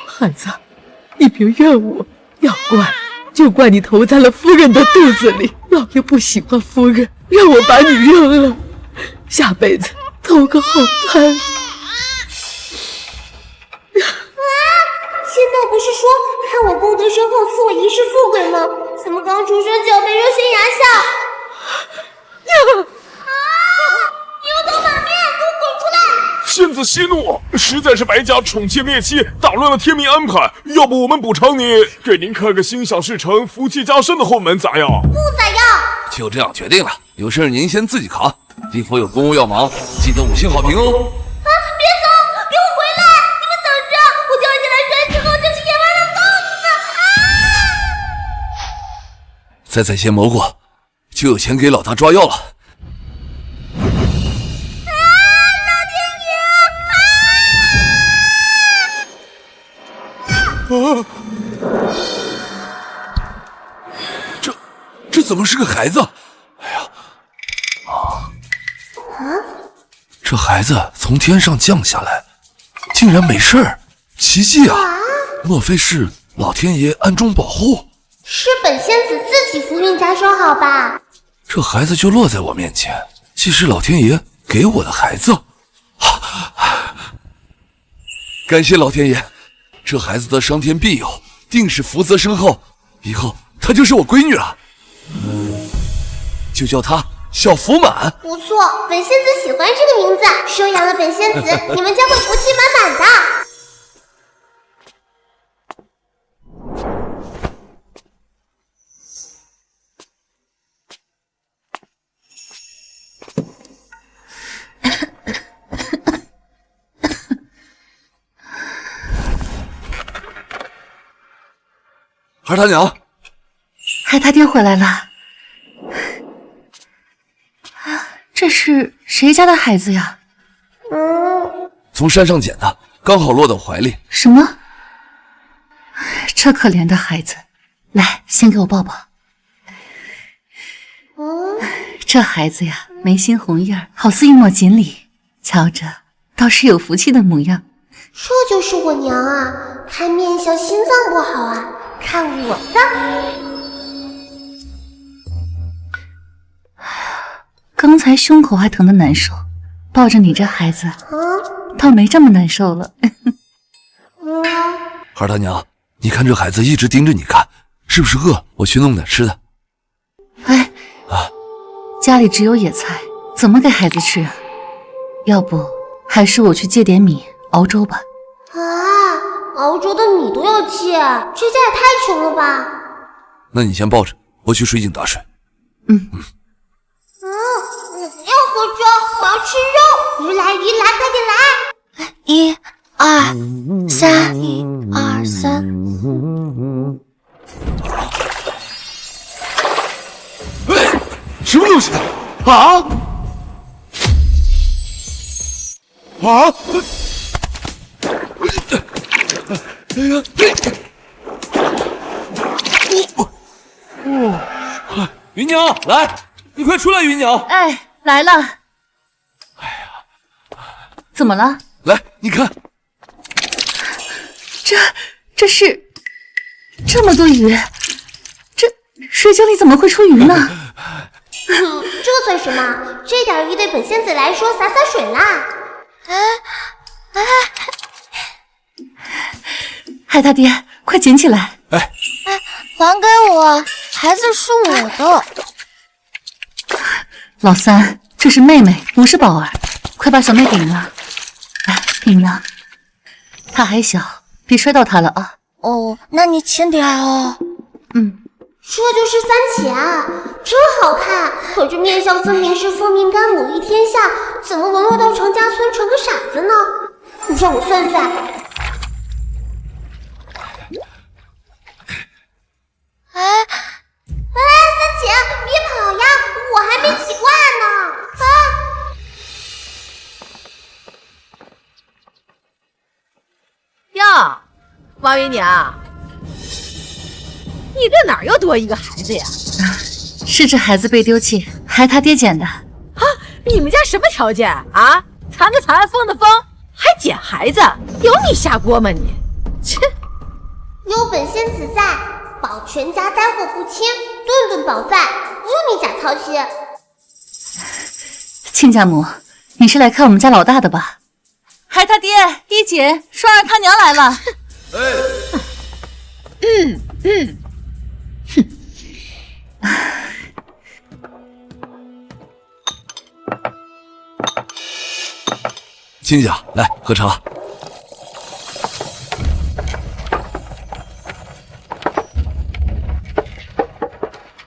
孩子，你别怨我，要怪就怪你投在了夫人的肚子里。老爷不喜欢夫人，让我把你扔了，下辈子投个好胎。仙道不是说看我功德深厚赐我一世富贵吗？怎么刚出生就要被扔悬崖下？牛头马面，给我滚出来！仙子息怒，实在是白家宠妾灭妻，打乱了天命安排。要不我们补偿你，给您开个心想事成、福气加身的后门，咋样？不咋样。就这样决定了，有事您先自己扛。地府有公务要忙，记得5星好评哦。别走，给我回来！你们等着，我掉下来摔之后就去野外上告你们！再在线蘑菇，就有钱给老大抓药了。这怎么是个孩子？哎呀，这孩子从天上降下来，竟然没事儿，奇迹啊！莫非是老天爷暗中保护？是本仙子自己福运加收好吧？这孩子就落在我面前，既是老天爷给我的孩子，感谢老天爷，这孩子的伤天庇佑，定是福泽深厚，以后她就是我闺女了。就叫她小福满。不错，本仙子喜欢这个名字，收养了本仙子，你们将会福气满满的。孩他娘，孩他爹回来了。这是谁家的孩子呀？从山上捡的，刚好落到我怀里。什么？这可怜的孩子，来，先给我抱抱。这孩子呀，眉心红印儿，好似一抹锦鲤，瞧着倒是有福气的模样。这就是我娘啊，看面相心脏不好啊，看我的。刚才胸口还疼得难受，抱着你这孩子，倒没这么难受了。孩他娘，你看这孩子一直盯着你看，是不是饿？我去弄点吃的。哎，家里只有野菜，怎么给孩子吃啊？要不还是我去借点米熬粥吧。熬粥的米都要借，这家也太穷了吧。那你先抱着，我去水井打水。要喝粥，我要吃肉！鱼来，快点来！1、2、3，1、2、3。什么东西？啊！哎呀！芸娘，来，你快出来！芸娘，哎，来了。哎呀，怎么了？来，你看，这是这么多鱼，这水井里怎么会出鱼呢？这算什么？这点鱼对本仙子来说洒水啦。孩他爹，快捡起来！还给我，孩子是我的。老三，这是妹妹，不是宝儿，快把小妹顶了。来，顶了。她还小，别摔到她了啊。哦，那你轻点哦。这就是三姐啊，真好看。可这面相分明是父命干母仪天下，怎么沦落到程家村成个傻子呢？你让我算算。三姐，别跑呀，我还没起卦呢。哟，王姨娘，你这哪儿又多一个孩子呀？是这孩子被丢弃，孩他爹捡的。你们家什么条件啊？残的残，疯的疯，还捡孩子，有你下锅吗你？切！有本仙子在，保全家灾祸不侵，顿顿饱饭，有你假操心。亲家母，你是来看我们家老大的吧？孩他爹、一姐、双儿他娘来了。亲家，来喝茶。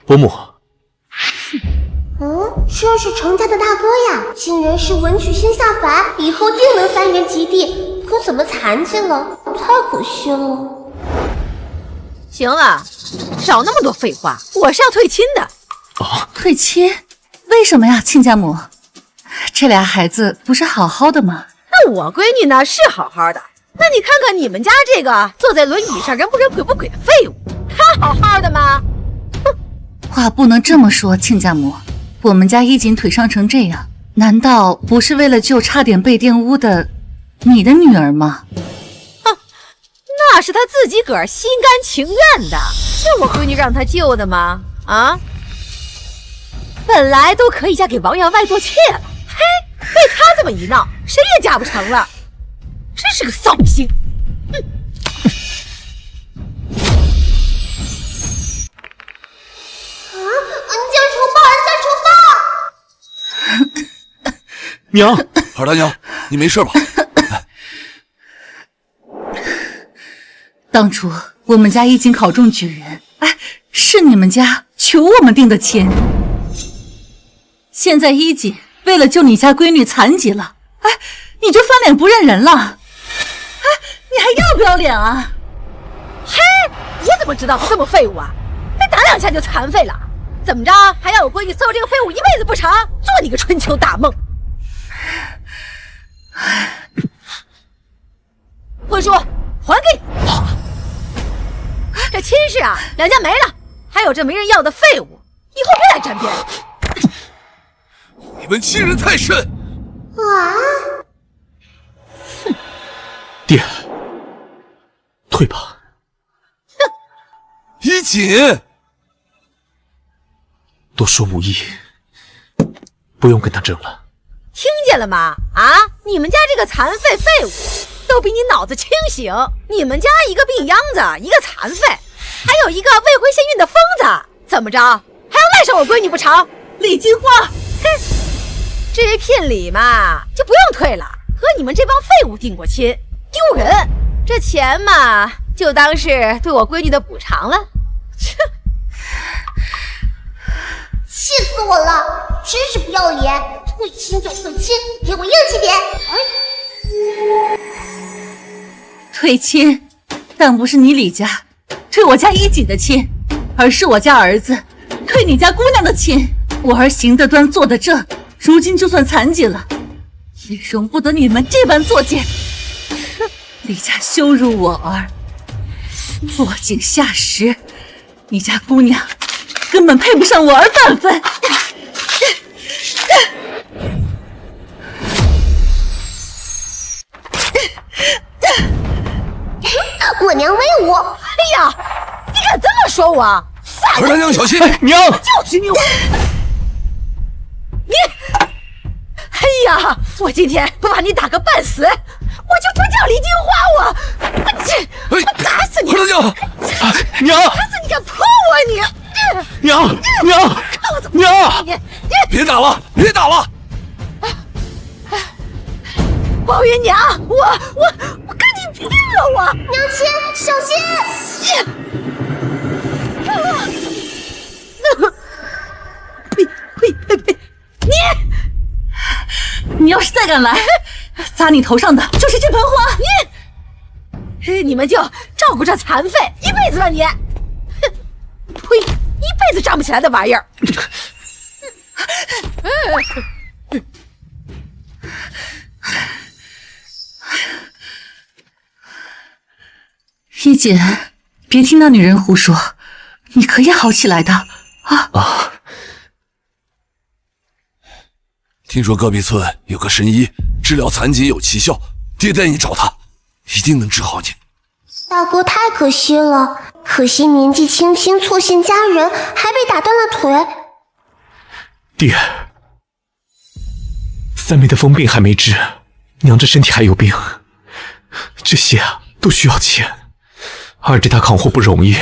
伯母，这是程家的大哥呀，竟然是文曲星下凡，以后定能3元及第。可怎么残疾了？太可惜了。行了，少那么多废话，我是要退亲的。退亲？为什么呀，亲家母？这俩孩子不是好好的吗？那我闺女呢是好好的，那你看看你们家这个坐在轮椅上人不人鬼不鬼的废物，她好好的吗？话不能这么说，亲家母。我们家衣锦腿伤成这样，难道不是为了救差点被玷污的你的女儿吗？那是她自己个儿心甘情愿的，是我闺女让她救的吗？啊！本来都可以嫁给王员外做妾了，嘿，被她这么一闹，谁也嫁不成了，真是个扫兴。娘，二大娘，你没事吧？当初我们家衣锦考中举人，是你们家求我们定的亲。现在衣锦为了救你家闺女残疾了，你就翻脸不认人了？你还要不要脸啊？嘿，我怎么知道他这么废物啊？被打2下就残废了，怎么着还要我闺女伺候这个废物一辈子不成？做你个春秋大梦！婚书还给你。这亲事啊，两家没了，还有这没人要的废物，以后别来沾边。你们欺人太甚！爹，退吧。衣锦，多说无益，不用跟他争了。听见了吗？啊，你们家这个残废废物都比你脑子清醒。你们家一个病秧子，一个残废，还有一个未婚先孕的疯子，怎么着还要赖上我闺女不成？李金花，哼，至于聘礼嘛，就不用退了，和你们这帮废物定过亲，丢人。这钱嘛，就当是对我闺女的补偿了。切，气死我了！真是不要脸！退亲就退亲，给我硬气点！退亲，但不是你李家退我家衣锦的亲，而是我家儿子退你家姑娘的亲。我儿行得端，坐得正，如今就算残疾了，也容不得你们这般作践。李家羞辱我儿，落井下石，你家姑娘根本配不上我儿半分。我娘威武！哎呀，你敢这么说我？二大娘小心！娘，就是你！你，哎呀，我今天不把你打个半死，我就不叫李金花！我打死你！二大娘，娘，打死你敢碰我你！娘，你别打了，别打了！王云娘，我跟你拼了！我娘亲，小心！呸！你要是再敢来，砸你头上的就是这盆花！你们就照顾这残废一辈子吧你！哼，呸！一辈子长不起来的玩意儿！一姐，别听那女人胡说，你可以好起来的啊！听说隔壁村有个神医治疗残疾有奇效，爹带你找他，一定能治好你。大哥太可惜了，可惜年纪轻轻错信佳人，还被打断了腿。爹，三妹的疯病还没治，娘这身体还有病，这些啊都需要钱，二弟他扛活不容易，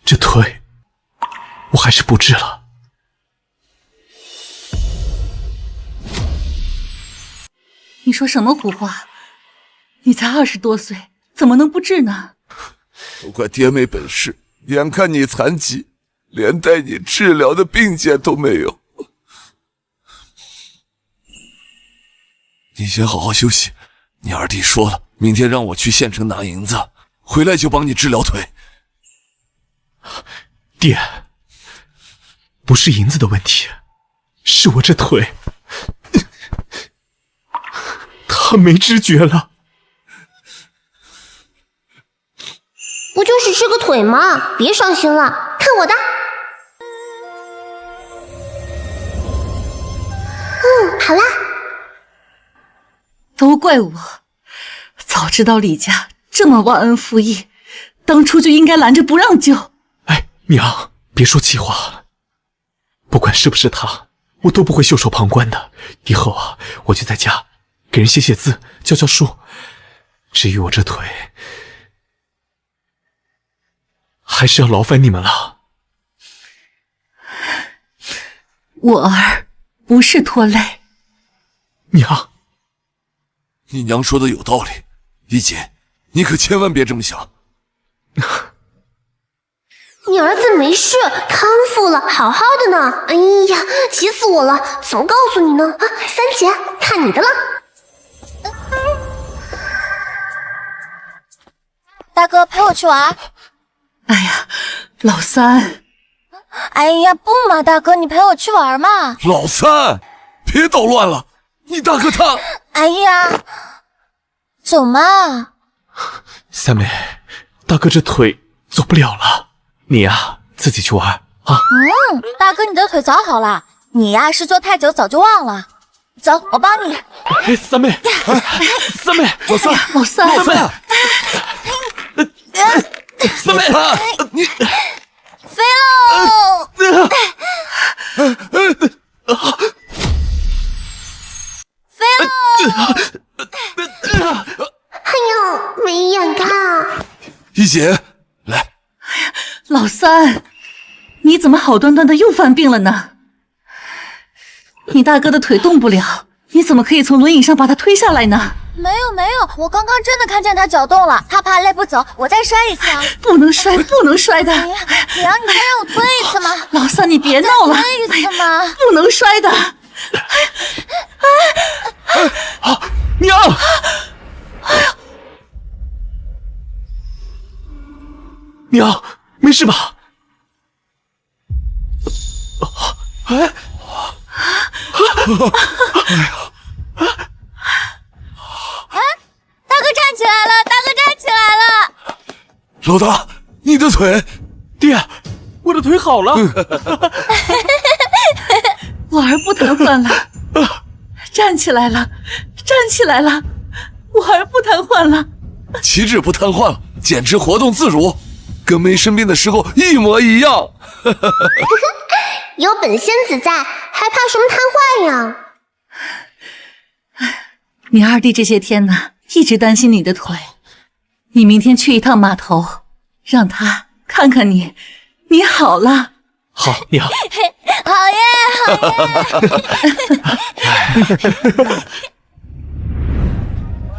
这腿我还是不治了。你说什么胡话？你才20多岁，怎么能不治呢？都怪爹没本事，眼看你残疾，连带你治疗的病件都没有。你先好好休息，你二弟说了，明天让我去县城拿银子，回来就帮你治疗腿。爹，不是银子的问题，是我这腿，他没知觉了。不就是治个腿吗？别伤心了，看我的。好啦。都怪我，早知道李家这么忘恩负义，当初就应该拦着不让救。哎，娘，别说气话，不管是不是他，我都不会袖手旁观的。以后啊，我就在家给人写写字，教教书。至于我这腿，还是要劳烦你们了。我儿不是拖累。娘，你娘说的有道理，一姐，你可千万别这么想。你儿子没事，康复了，好好的呢。哎呀，急死我了，怎么告诉你呢？啊，三姐，看你的了。大哥陪我去玩。哎呀，老三。哎呀，不嘛，大哥，你陪我去玩嘛。老三，别捣乱了，你大哥他……哎呀，走嘛。三妹，大哥这腿走不了了，你呀自己去玩啊。大哥你的腿早好了，你呀是坐太久早就忘了。走，我帮你。哎，三妹，三妹，老三，老三，老三，三妹，你飞喽！飞喽！哎呦，没眼看。一姐，来。老三，你怎么好端端的又犯病了呢？你大哥的腿动不了，你怎么可以从轮椅上把他推下来呢？没有没有，我刚刚真的看见他脚动了，他怕累不走，我再摔一次啊！不能摔，不能摔的！哎呀，娘，你再让我推一次嘛！老三，你别闹了，推一次嘛！不能摔的！娘！娘，没事吧？哎，大哥站起来了，大哥站起来了！老大，你的腿……爹，我的腿好了。我儿不瘫痪了，站起来了，站起来了，我儿不瘫痪了，岂止不瘫痪了，简直活动自如，跟没生病的时候一模一样。有本仙子在，还怕什么瘫痪呀？你二弟这些天呢，一直担心你的腿。你明天去一趟码头，让他看看你，你好了。好，娘。好耶，好耶！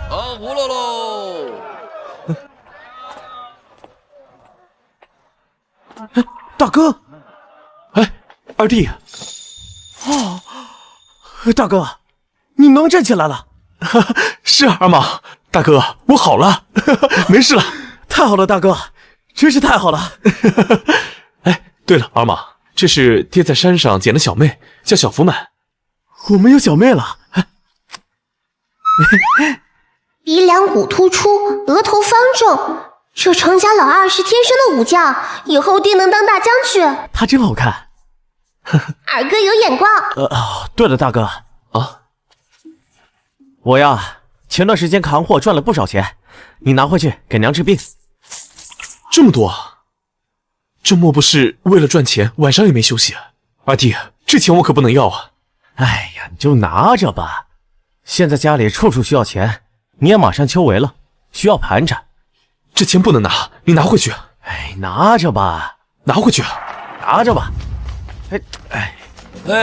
啊，胡了喽！哎，大哥，哎，二弟，哦，大哥，你能站起来了？是二妈，大哥，我好了，没事了。太好了，大哥，真是太好了。哎，对了，二妈，这是爹在山上捡的小妹，叫小福满。我们有小妹了。鼻梁骨突出，额头方正，这程家老二是天生的武将，以后定能当大将军。她真好看。二哥有眼光。对了，大哥啊，我呀前段时间扛货赚了不少钱，你拿回去给娘治病。这么多啊！这莫不是为了赚钱，晚上也没休息啊？二弟，这钱我可不能要啊！哎呀，你就拿着吧。现在家里处处需要钱，你也马上秋闱了，需要盘缠。这钱不能拿，你拿回去。哎，拿着吧，拿回去，拿着吧。哎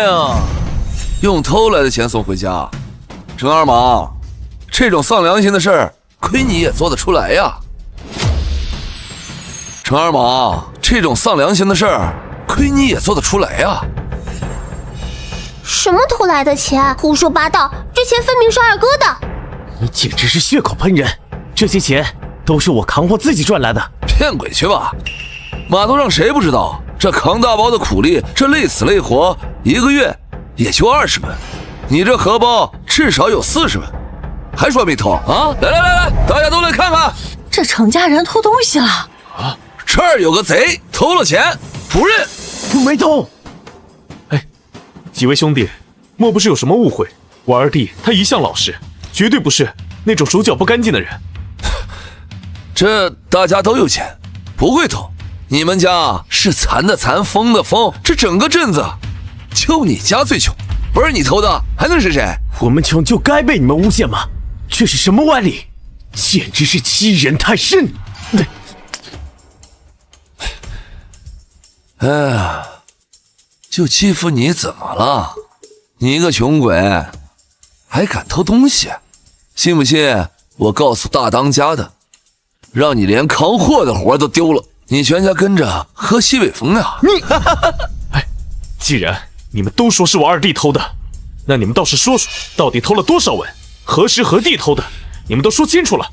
呀，用偷来的钱送回家，程二毛，这种丧良心的事儿，亏你也做得出来呀！程二毛，这种丧良心的事儿，亏你也做得出来呀！什么偷来的钱？胡说八道！这钱分明是二哥的。你简直是血口喷人！这些钱都是我扛货自己赚来的。骗鬼去吧！码头上谁不知道，这扛大包的苦力，这累死累活，一个月也就20文，你这荷包至少有40文，还说没偷啊？来，大家都来看看，这程家人偷东西了啊！这儿有个贼偷了钱，不认，没偷。哎，几位兄弟，莫不是有什么误会？我二弟他一向老实，绝对不是那种手脚不干净的人。这大家都有钱，不会偷。你们家是残的残，疯的疯，这整个镇子就你家最穷，不是你偷的还能是谁？我们穷就该被你们诬陷吗？这是什么歪理？简直是欺人太甚！哎呀，就欺负你怎么了？你一个穷鬼还敢偷东西？信不信我告诉大当家的，让你连扛货的活都丢了，你全家跟着喝西北风呀！你，哎，既然你们都说是我二弟偷的，那你们倒是说说，到底偷了多少文？何时何地偷的？你们都说清楚了。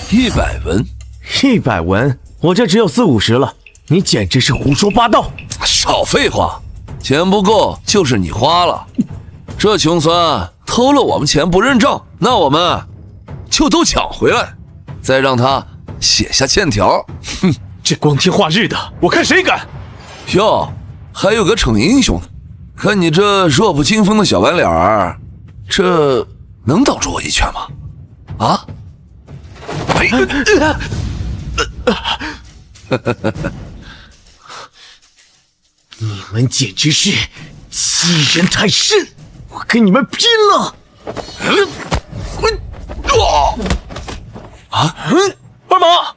100文，100文，我这只有40-50了。你简直是胡说八道！少废话，钱不够就是你花了。这穷酸偷了我们钱不认账，那我们就都抢回来，再让他写下欠条。哼，这光天化日的，我看谁敢！哟，还有个逞英雄的，看你这弱不禁风的小白脸儿，这能挡住我一拳吗？啊？你们简直是欺人太甚！我跟你们拼了！啊！二毛！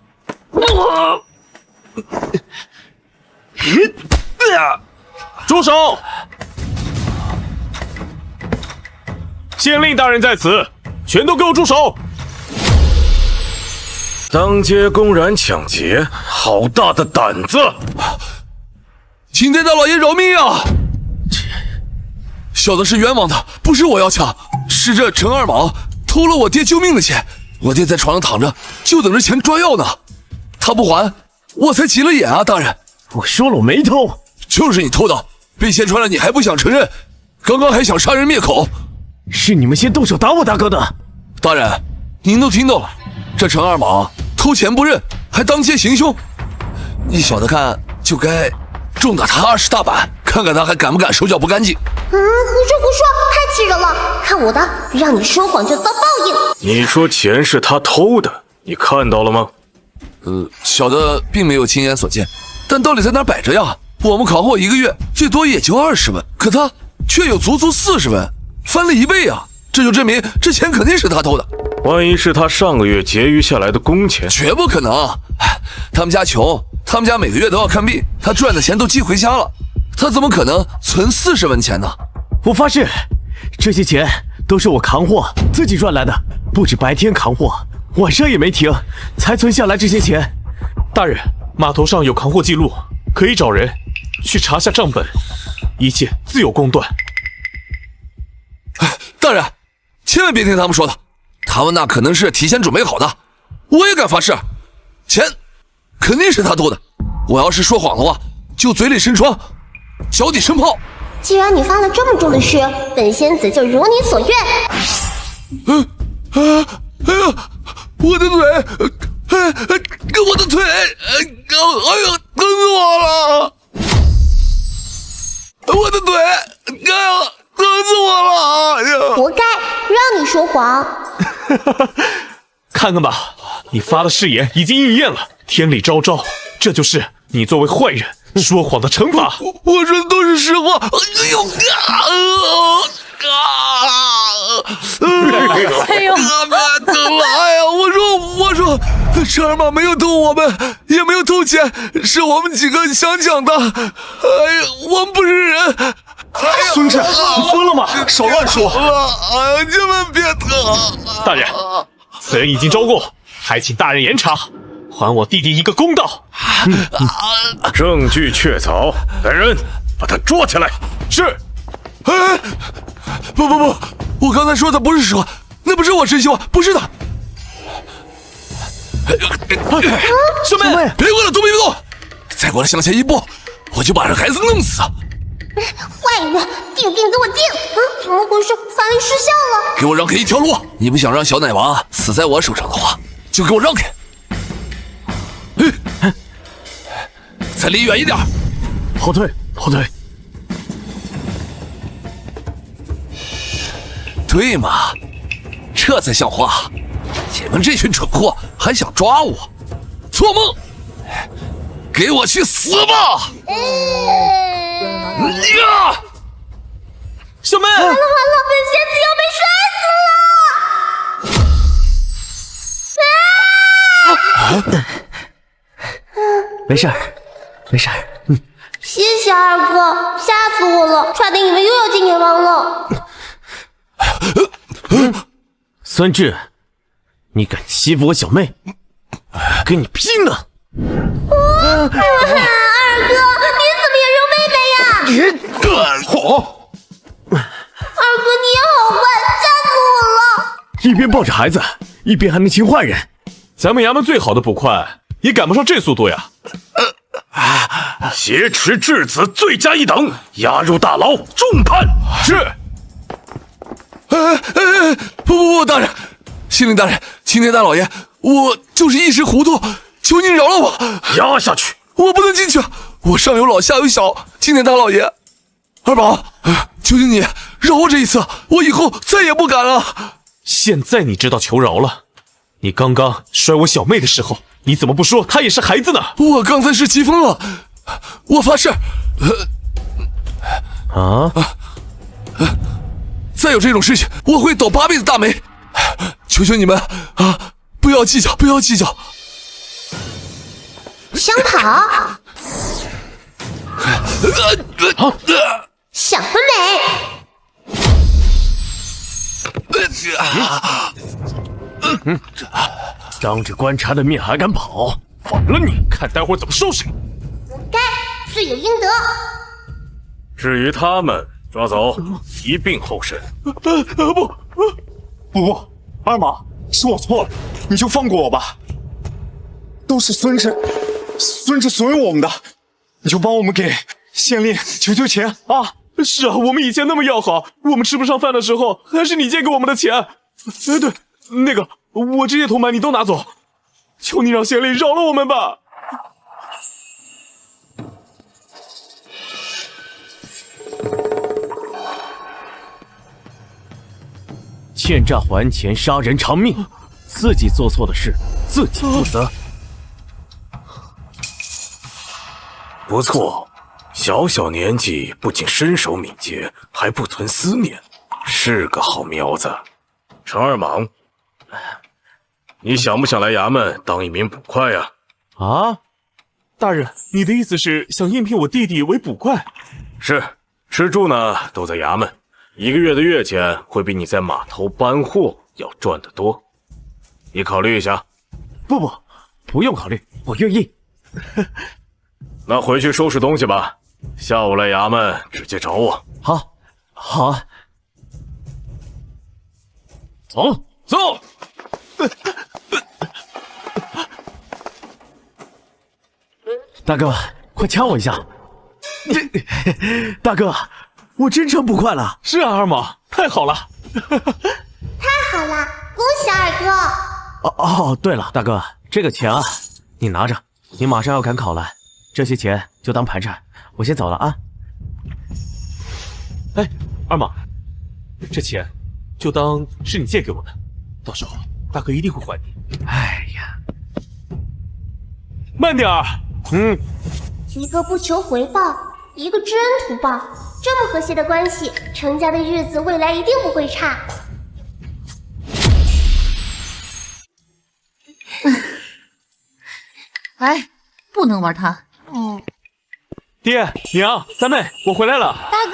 住手！县令大人在此，全都给我住手！当街公然抢劫，好大的胆子！请天大老爷饶命啊！小的是冤枉的，不是我要抢，是这程二毛偷了我爹救命的钱，我爹在床上躺着，就等着钱抓药呢。他不还，我才急了眼啊！大人，我说了我没偷，就是你偷的，被揭穿了你还不想承认，刚刚还想杀人灭口，是你们先动手打我大哥的。大人，您都听到了，这程二毛偷钱不认，还当街行凶，你小的看就该重打他20大板，看看他还敢不敢手脚不干净。胡说，太气人了！看我的，让你说谎就遭报应。你说钱是他偷的，你看到了吗？小的并没有亲眼所见，但道理在那儿摆着呀。我们扛货一个月最多也就20文，可他却有足40文，翻了1倍呀！这就证明这钱肯定是他偷的。万一是他上个月结余下来的工钱，绝不可能。他们家穷，他们家每个月都要看病，他赚的钱都寄回家了，他怎么可能存40文钱呢？我发誓，这些钱都是我扛货自己赚来的，不止白天扛货，晚上也没停，才存下来这些钱。大人，码头上有扛货记录，可以找人去查下账本，一切自有公断。大人，千万别听他们说的，他们那可能是提前准备好的。我也敢发誓，钱肯定是他偷的。我要是说谎的话，就嘴里生疮，脚底生泡。既然你发了这么重的誓，本仙子就如你所愿。哎呀，我的腿，我的腿，哎呦，疼死我了！我的腿，哎呀，疼死我了！哎呀，活该，让你说谎。看看吧，你发的誓言已经应验了，天理昭昭，这就是你作为坏人说谎的惩罚。我说的都是实话。哎呦哎呦，别疼了！哎呀，我说，陈二妈没有偷我们，也没有偷钱，是我们几个想抢的。哎呀，我们不是人。孙志，你疯了吗？少乱说！哎呀，千万别疼！大人，此人已经招供，还请大人严查，还我弟弟一个公道。证据确凿，来人，把他捉起来。是。哎，不，我刚才说的不是实话，那不是我真心话，不是的。小妹，别过来，都别动！再过来向前一步，我就把这孩子弄死。坏人，定给我定！怎么回事？法律失效了！给我让开一条路！你不想让小奶娃死在我手上的话，就给我让开。再离远一点。后退。对嘛，这才像话！你们这群蠢货还想抓我？做梦！给我去死吧！呀！小妹，完了，本仙子要被摔死了！没事儿。谢谢二哥，吓死我了，差点以为又要见阎王了。孙志，你敢欺负我小妹，跟你拼了！二哥，你怎么也扔妹妹呀？好，二哥你也好坏，吓死我了！一边抱着孩子，一边还能擒坏人，咱们衙门最好的捕快也赶不上这速度呀！挟持质子罪加一等，押入大牢，重判。是。不，大人，县令大人，青天大老爷，我就是一时糊涂，求您饶了我。押下去！我不能进去，我上有老下有小，青天大老爷，二宝，求求你饶我这一次，我以后再也不敢了。现在你知道求饶了？你刚刚摔我小妹的时候，你怎么不说她也是孩子呢？我刚才是急疯了，我发誓，再有这种事情，我会倒8辈子大霉。求求你们啊，不要计较，不要计较。想跑？想得美！当着官差的面还敢跑，反了你！看待会儿怎么收拾你！活该，罪有应得。至于他们，抓走，一并候审。不，二马，是我错了，你就放过我吧。都是孙志怂恿我们的，你就帮我们给县令求钱啊！是啊，我们以前那么要好，我们吃不上饭的时候，还是你借给我们的钱。对，那个，我这些铜板你都拿走，求你让县令饶了我们吧。欠债还钱，杀人偿命，自己做错的事自己负责。不错，小年纪不仅身手敏捷，还不存私念，是个好苗子。陈二莽，你想不想来衙门当一名捕快呀？啊，大人，你的意思是想应聘我弟弟为捕快？是，吃住呢都在衙门，1个月的月钱会比你在码头搬货要赚得多，你考虑一下。不用考虑，我愿意。那回去收拾东西吧，下午来衙门直接找我。好啊。走。大哥，快掐我一下！大哥，我真成捕快了。是啊，二毛，太好了。太好了，恭喜二哥！哦，对了，大哥，这个钱啊，你拿着，你马上要赶考了，这些钱就当盘缠，我先走了啊。哎，二毛，这钱就当是你借给我的，到时候大哥一定会还你。哎呀，慢点儿。一个不求回报，一个知恩图报，这么和谐的关系，程家的日子未来一定不会差。哎，不能玩它。爹娘三妹，我回来了。大哥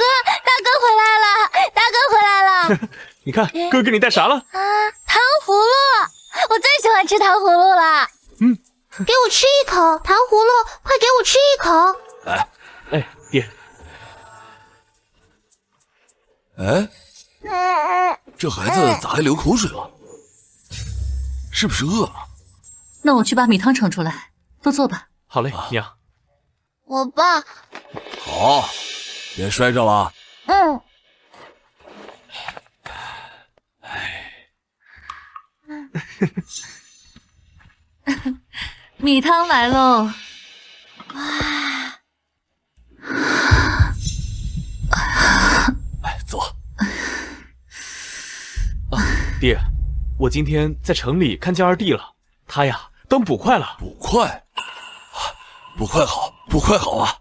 回来了，大哥回来了。你看哥给你带啥了？糖葫芦，我最喜欢吃糖葫芦了。给我吃一口糖葫芦，快给我吃一口。哎，爹。这孩子咋还流口水了？是不是饿了？那我去把米汤盛出来，都坐吧。好嘞，娘。我爸，好，别摔着了。米汤来喽！走。爹，我今天在城里看见二弟了，他呀当捕快了。捕快？捕快好，捕快好啊！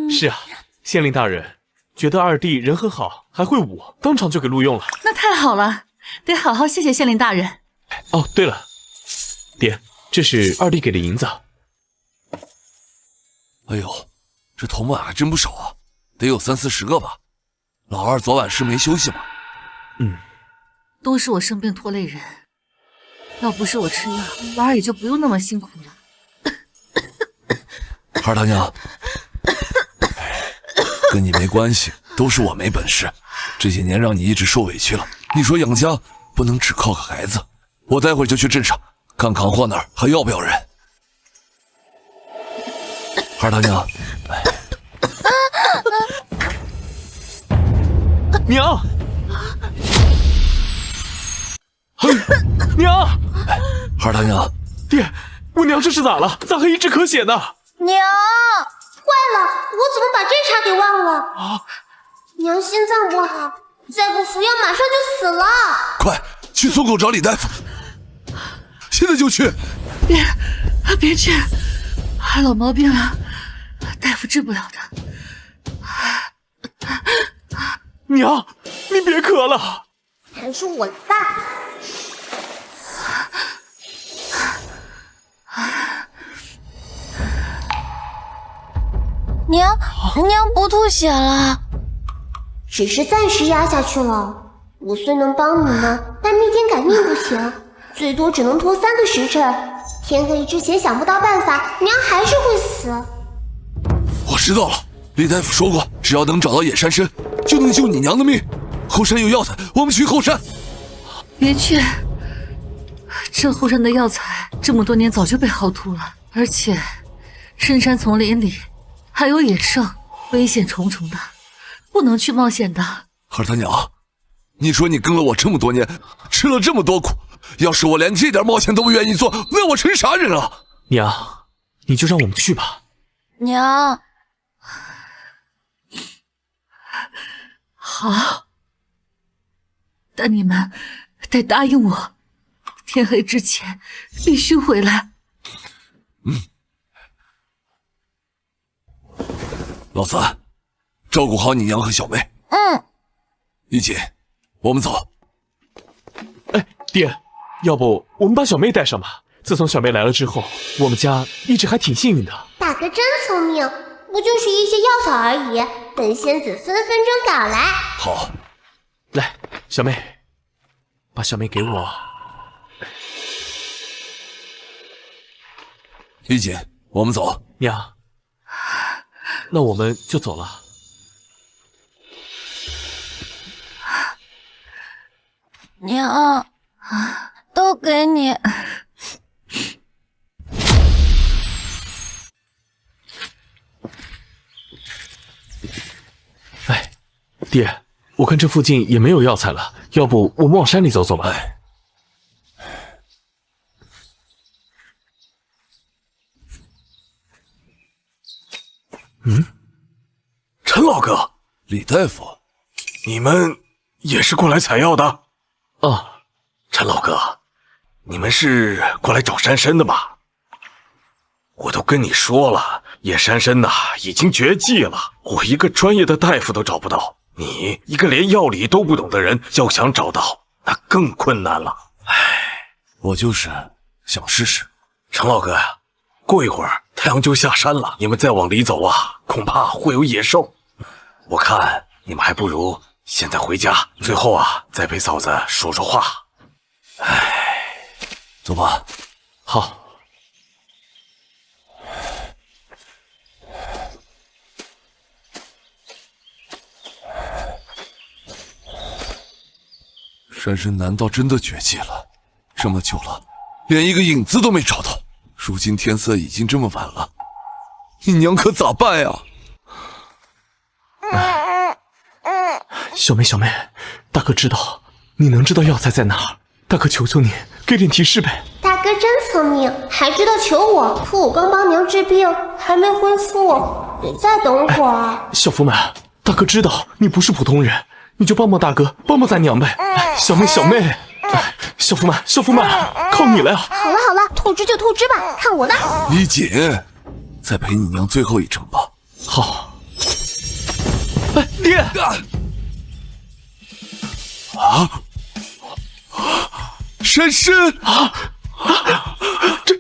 是啊，县令大人觉得二弟人很好，还会武，当场就给录用了。那太好了，得好好谢谢县令大人。哦，对了，爹，这是二弟给的银子。哎呦，这铜板还真不少啊，得有30-40个吧。老二昨晚是没休息吗？都是我生病拖累人，要不是我吃药，老二也就不用那么辛苦了。二大娘，跟你没关系，都是我没本事。这些年让你一直受委屈了，你说养家不能只靠个孩子。我待会儿就去镇上看扛货那儿还要不要人。二大娘，娘，娘，二大娘，爹，我娘这是咋了？咋还一直咳血呢？娘，坏了，我怎么把这茬给忘了？娘心脏不好，再不服药马上就死了。快去村口找李大夫，现在就去。别去，老毛病啊，大夫治不了的。娘，你别咳了。还是我大。娘不吐血了，只是暂时压下去了。我虽能帮你们，但逆天改命不行，最多只能拖3个时辰。天黑之前想不到办法，娘还是会死。我知道了，李大夫说过，只要能找到野山参，就能救你娘的命。后山有药材，我们去后山。别去，这后山的药材这么多年早就被薅秃了，而且深山丛林里还有野兽，危险重重的，不能去冒险的。二大娘，你说你跟了我这么多年，吃了这么多苦，要是我连这点冒险都不愿意做，那我成啥人啊？娘，你就让我们去吧。娘，好，但你们得答应我，天黑之前必须回来。老三，照顾好你娘和小妹。一起，我们走。哎，爹，要不我们把小妹带上吧？自从小妹来了之后，我们家一直还挺幸运的。大哥真聪明，不就是一些药草而已，本仙子分分钟赶来。好，来，小妹，把小妹给我。一起，我们走。娘，那我们就走了。娘，都给你。哎，爹，我看这附近也没有药材了，要不我们往山里走走吧？陈老哥，李大夫，你们也是过来采药的？啊，陈老哥，你们是过来找珊珊的吧？我都跟你说了，叶珊珊呐已经绝迹了，我一个专业的大夫都找不到，你一个连药理都不懂的人，要想找到那更困难了。我就是想试试。陈老哥呀，过一会儿太阳就下山了，你们再往里走啊，恐怕会有野兽。我看你们还不如现在回家，最后啊再陪嫂子说说话。走吧。好。珊珊难道真的绝迹了？这么久了，连一个影子都没找到。如今天色已经这么晚了，你娘可咋办呀？小妹，大哥知道你能知道药材在哪儿，大哥求求你给点提示呗。大哥真聪明，还知道求我。可我刚帮娘治病，还没恢复，得再等会儿。小福满，大哥知道你不是普通人，你就帮帮大哥，帮帮咱娘呗。小妹，小福满，靠你了呀！好了，透支就透支吧，看我的。李锦，再陪你娘最后一程吧。好。哎，爹！珊珊啊！这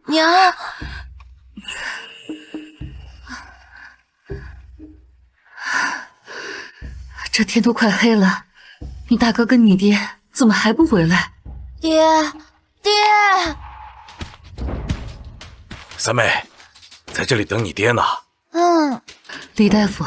娘，这天都快黑了，你大哥跟你爹怎么还不回来？爹，三妹，在这里等你爹呢。李大夫，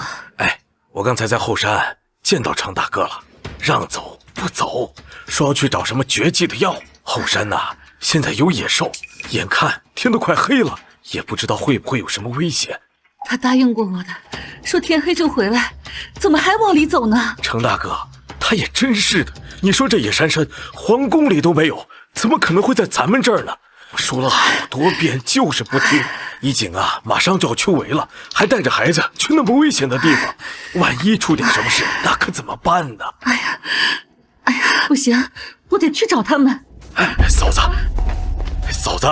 我刚才在后山见到程大哥了，让走不走，说要去找什么绝技的药。后山呐，现在有野兽，眼看天都快黑了，也不知道会不会有什么危险。他答应过我的，说天黑就回来，怎么还往里走呢？程大哥，他也真是的，你说这野珊珊皇宫里都没有，怎么可能会在咱们这儿呢？我说了好多遍，就是不听。一景啊，马上就要秋闱了，还带着孩子去那么危险的地方，万一出点什么事，那可怎么办呢？哎呀，不行，我得去找他们。嫂子，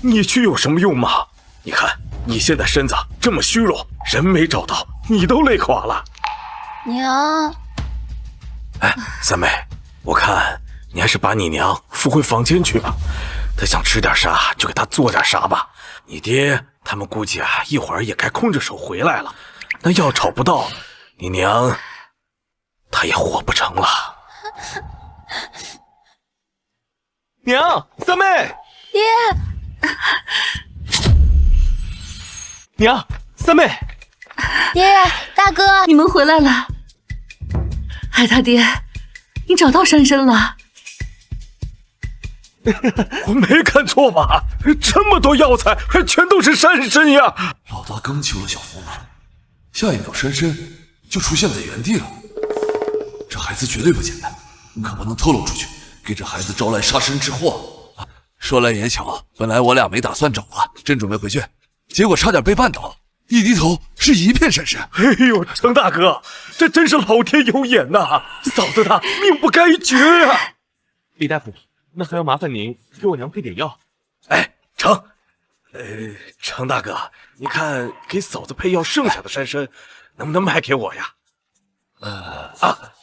你去有什么用吗？你看你现在身子这么虚弱，人没找到，你都累垮了。娘，三妹，我看你还是把你娘扶回房间去吧。她想吃点啥就给她做点啥吧。你爹他们估计啊，一会儿也该空着手回来了。那药找不到，你娘她也活不成了。娘，三妹，爹，娘，三妹，爹，大哥，你们回来了。海大爹，你找到珊珊了？我没看错吧？这么多药材，全都是珊珊呀！老大刚求了小福满，下一秒珊珊就出现在原地了。这孩子绝对不简单，可不能透露出去，给这孩子招来杀身之祸。说来也巧，本来我俩没打算找了，真准备回去，结果差点被绊倒，一低头是一片珊珊。哎呦，程大哥，这真是老天有眼呐！嫂子她命不该绝呀！李大夫，那还要麻烦您给我娘配点药。程大哥，你看给嫂子配药剩下的珊珊能不能卖给我呀？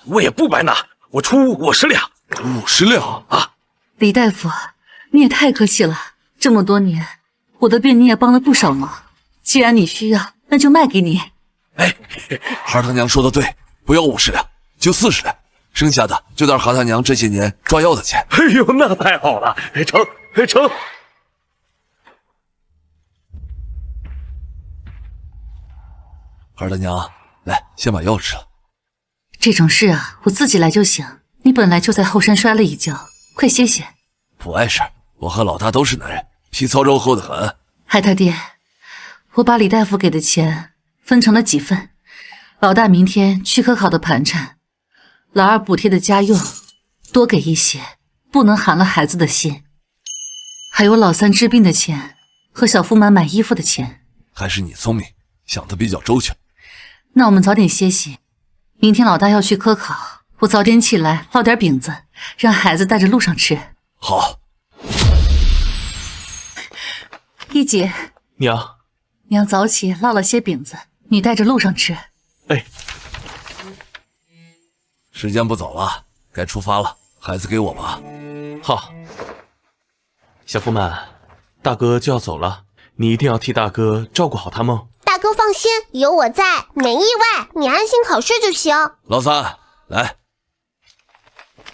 我也不白拿，我出50两。50两啊！李大夫，你也太客气了，这么多年我的病你也帮了不少忙，既然你需要，那就卖给你。孩他娘说的对，不要50两，就40两，剩下的就当孩他娘这些年抓药的钱。哎呦，那太好了，成。孩他娘，来，先把药吃了。这种事啊，我自己来就行。你本来就在后山摔了一跤，快歇歇。不碍事，我和老大都是男人，皮糙肉厚的很。海大爹，我把李大夫给的钱分成了几份，老大明天去科考的盘缠，老二补贴的家用多给一些，不能寒了孩子的心。还有老三治病的钱和小福满买衣服的钱。还是你聪明，想得比较周全。那我们早点歇息，明天老大要去科考，我早点起来烙点饼子，让孩子带着路上吃。好。一姐，娘早起烙了些饼子，你带着路上吃。哎，时间不早了，该出发了，孩子给我吧。好。小福满，大哥就要走了，你一定要替大哥照顾好他们。大哥放心，有我在，没意外，你安心考试就行。老三，来。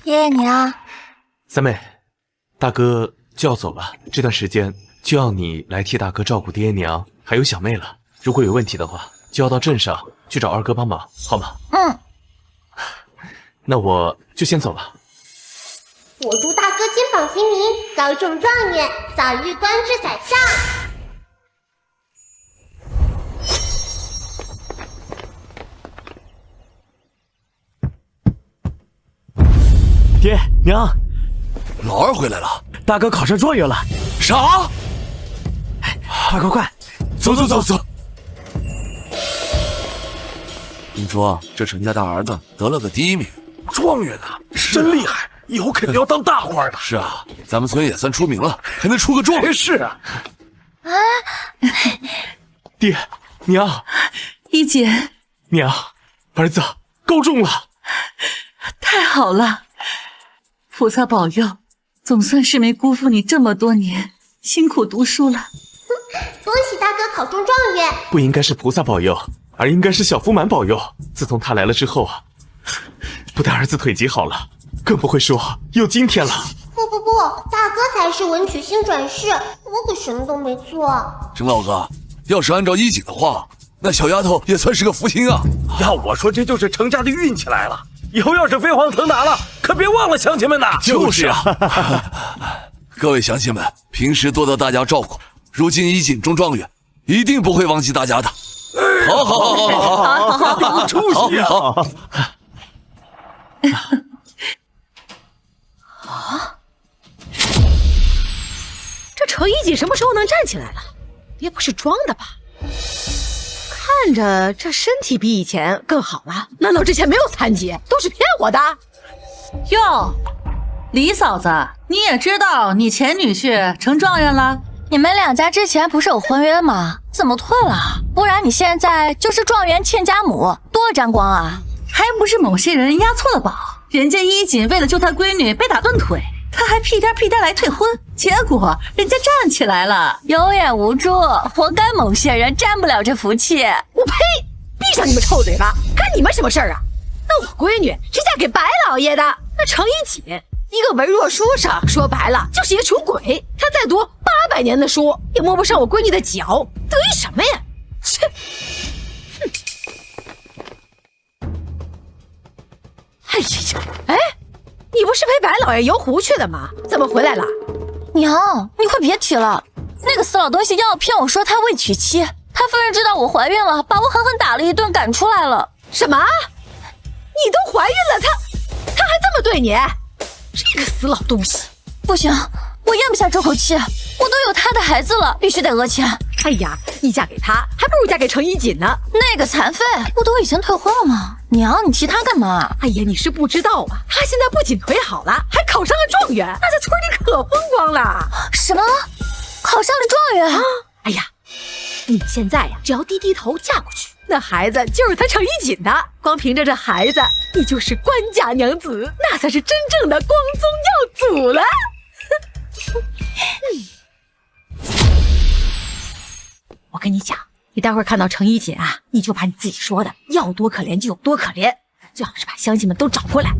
爷爷娘，三妹，大哥就要走了，这段时间就要你来替大哥照顾爹娘还有小妹了。如果有问题的话，就要到镇上去找二哥帮忙，好吗？嗯。那我就先走了。我祝大哥金榜题名，高中状元，早日官至宰相。爹娘，老二回来了，大哥考上状元了。啥？快，走。听说这陈家大儿子得了个第1名，状元啊，真厉害，以后肯定要当大官的。是啊，咱们村也算出名了，还能出个状元。是啊。爹娘，一姐，娘，儿子高中了，太好了，菩萨保佑，总算是没辜负你这么多年辛苦读书了。恭喜大哥考中状元！不应该是菩萨保佑，而应该是小福满保佑。自从他来了之后啊，不但儿子腿疾好了，更不会说有今天了。不，大哥才是文曲星转世，我可什么都没做。陈老哥，要是按照衣锦的话，那小丫头也算是个福星啊。要我说，这就是程家的运气来了。以后要是飞黄腾达了，可别忘了乡亲们呐。就是啊。各位乡亲们，平时多得大家照顾，如今衣锦中状元，一定不会忘记大家的。好，有出息啊！这程一锦什么时候能站起来了？别不是装的吧？看着这身体比以前更好了，难道之前没有残疾，都是骗我的？哟，李嫂子，你也知道你前女婿成状元了？你们两家之前不是有婚约吗？怎么退了？不然你现在就是状元亲家母，多沾光啊！还不是某些人押错了宝，人家衣锦为了救他闺女被打断腿，他还屁颠屁颠来退婚，结果人家站起来了，有眼无珠，活该某些人沾不了这福气。我呸！闭上你们臭嘴巴，干你们什么事儿啊？那我闺女是嫁给白老爷的，那程一锦一个文弱书生，说白了就是一个穷鬼。他再读800年的书，也摸不上我闺女的脚，得意什么呀？切！哎呀，哎，你不是陪白老爷游湖去的吗？怎么回来了？娘，你快别提了，那个死老东西要骗我说他未娶妻，他夫人知道我怀孕了，把我狠狠打了一顿，赶出来了。什么？你都怀孕了，他还这么对你？这个死老东西！不行，我咽不下这口气，我都有他的孩子了，必须得讹钱。哎呀，你嫁给他还不如嫁给程一锦呢。那个残废不都已经退婚了吗？娘，你提他干嘛？哎呀，你是不知道啊，他现在不仅腿好了，还考上了状元，那在村里可风光了。什么？考上了状元？哎呀，你现在呀，只要低低头嫁过去，那孩子就是他程一锦的。光凭着这孩子，你就是官家娘子，那才是真正的光宗耀祖了。我跟你讲，你待会儿看到程一锦啊，你就把你自己说的要多可怜就有多可怜，最好是把乡亲们都找过来，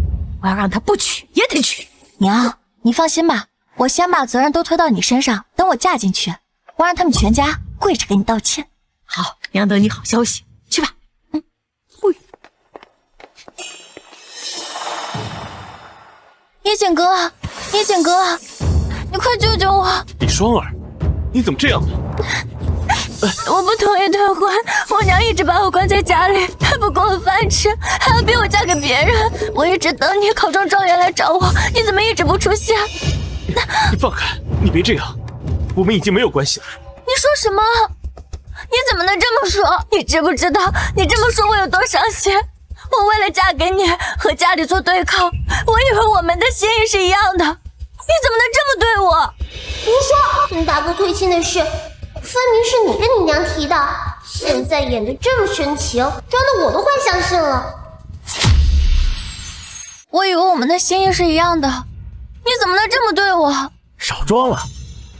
我要让他不娶也得娶。娘，你放心吧，我先把责任都推到你身上，等我嫁进去，我让他们全家跪着给你道歉。好，娘等你好消息，去吧。一锦哥，一锦哥，你快救救我！李双儿，你怎么这样了？我不同意退婚，我娘一直把我关在家里，还不给我饭吃，还要逼我嫁给别人。我一直等你考中状元来找我，你怎么一直不出现？你放开，你别这样，我们已经没有关系了。你说什么？你怎么能这么说？你知不知道你这么说我有多伤心？我为了嫁给你和家里做对抗，我以为我们的心意是一样的，你怎么能这么对我？胡说！跟大哥退亲的事，分明是你跟你娘提的，现在演得这么深情，装的我都快相信了。我以为我们的心意是一样的，你怎么能这么对我？少装了！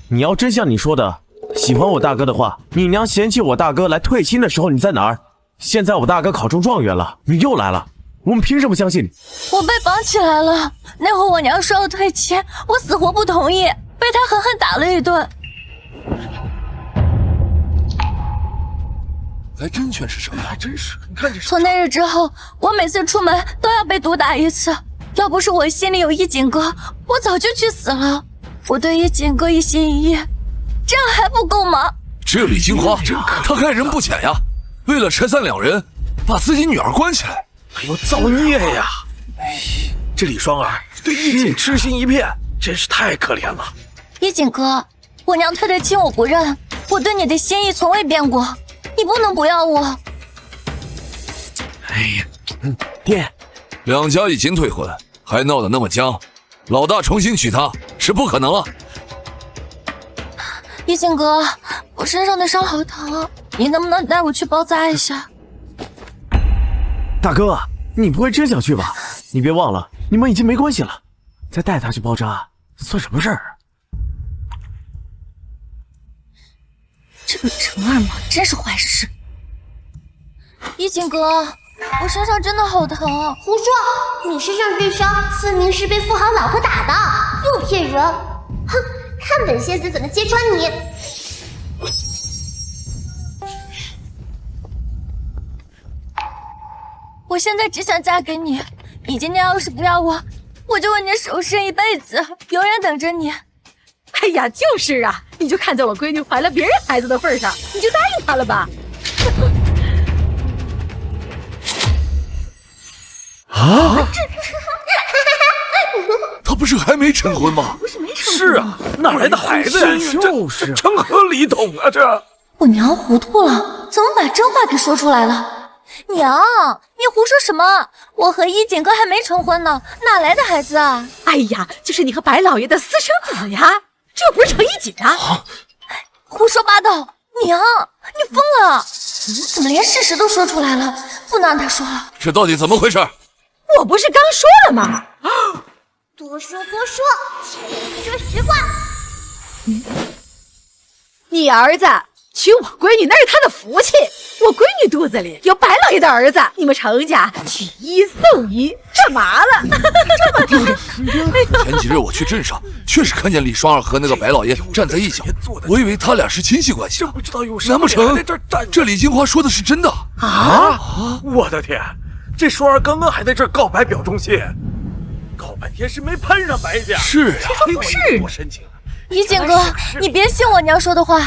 你要真像你说的喜欢我大哥的话，你娘嫌弃我大哥来退亲的时候你在哪儿？现在我大哥考中状元了，你又来了，我们凭什么相信你？我被绑起来了，那会我娘说要退亲，我死活不同意，被她狠狠打了一顿。还真全是这样，还真是。你看这。从那日之后，我每次出门都要被毒打一次。要不是我心里有一景哥，我早就去死了。我对一景哥一心一意，这样还不够吗？这李金花，他害人不浅呀！为了陈三两人，把自己女儿关起来，哎呦，造孽呀！这李双儿对一景痴心一片，真是太可怜了。一景哥，我娘退的亲我不认，我对你的心意从未变过，你不能不要我。哎呀，爹，两家已经退婚，还闹得那么僵，老大重新娶她是不可能了。一景哥，我身上的伤好疼，你能不能带我去包扎一下？大哥，你不会真想去吧？你别忘了，你们已经没关系了，再带他去包扎，算什么事儿？这个陈二毛真是坏事。一景哥，我身上真的好疼。胡说！你身上这伤分明是被富豪老婆打的，又骗人！哼，看本仙子怎么揭穿你！我现在只想嫁给你，你今天要是不要我，我就为你守身一辈子，永远等着你。哎呀，就是啊，你就看在我闺女怀了别人孩子的份上，你就答应她了吧。啊！他不是还没成婚吗？不是没成婚。是啊，哪来的孩子呀？就是成何理统啊！这我娘糊涂了，怎么把真话给说出来了？娘，你胡说什么？我和一景哥还没成婚呢，哪来的孩子啊？哎呀，就是你和白老爷的私生子呀，这又不是程一锦啊！胡说八道！娘，你疯了？怎么连事实都说出来了？不能让他说了。这到底怎么回事？我不是刚说了吗？多说多说，说实话。你儿子娶我闺女那是他的福气，我闺女肚子里有白老爷的儿子，你们程家取一送一，干嘛了？这么丢人！前几日我去镇上，确实看见李双儿和那个白老爷站在一起，我以为他俩是亲戚关系。难不成这李金花说的是真的啊？我的天！这双儿刚刚还在这儿告白表忠心，搞半天是没攀上白家。是啊，不是多深情啊！一景哥，你别信我娘说的话，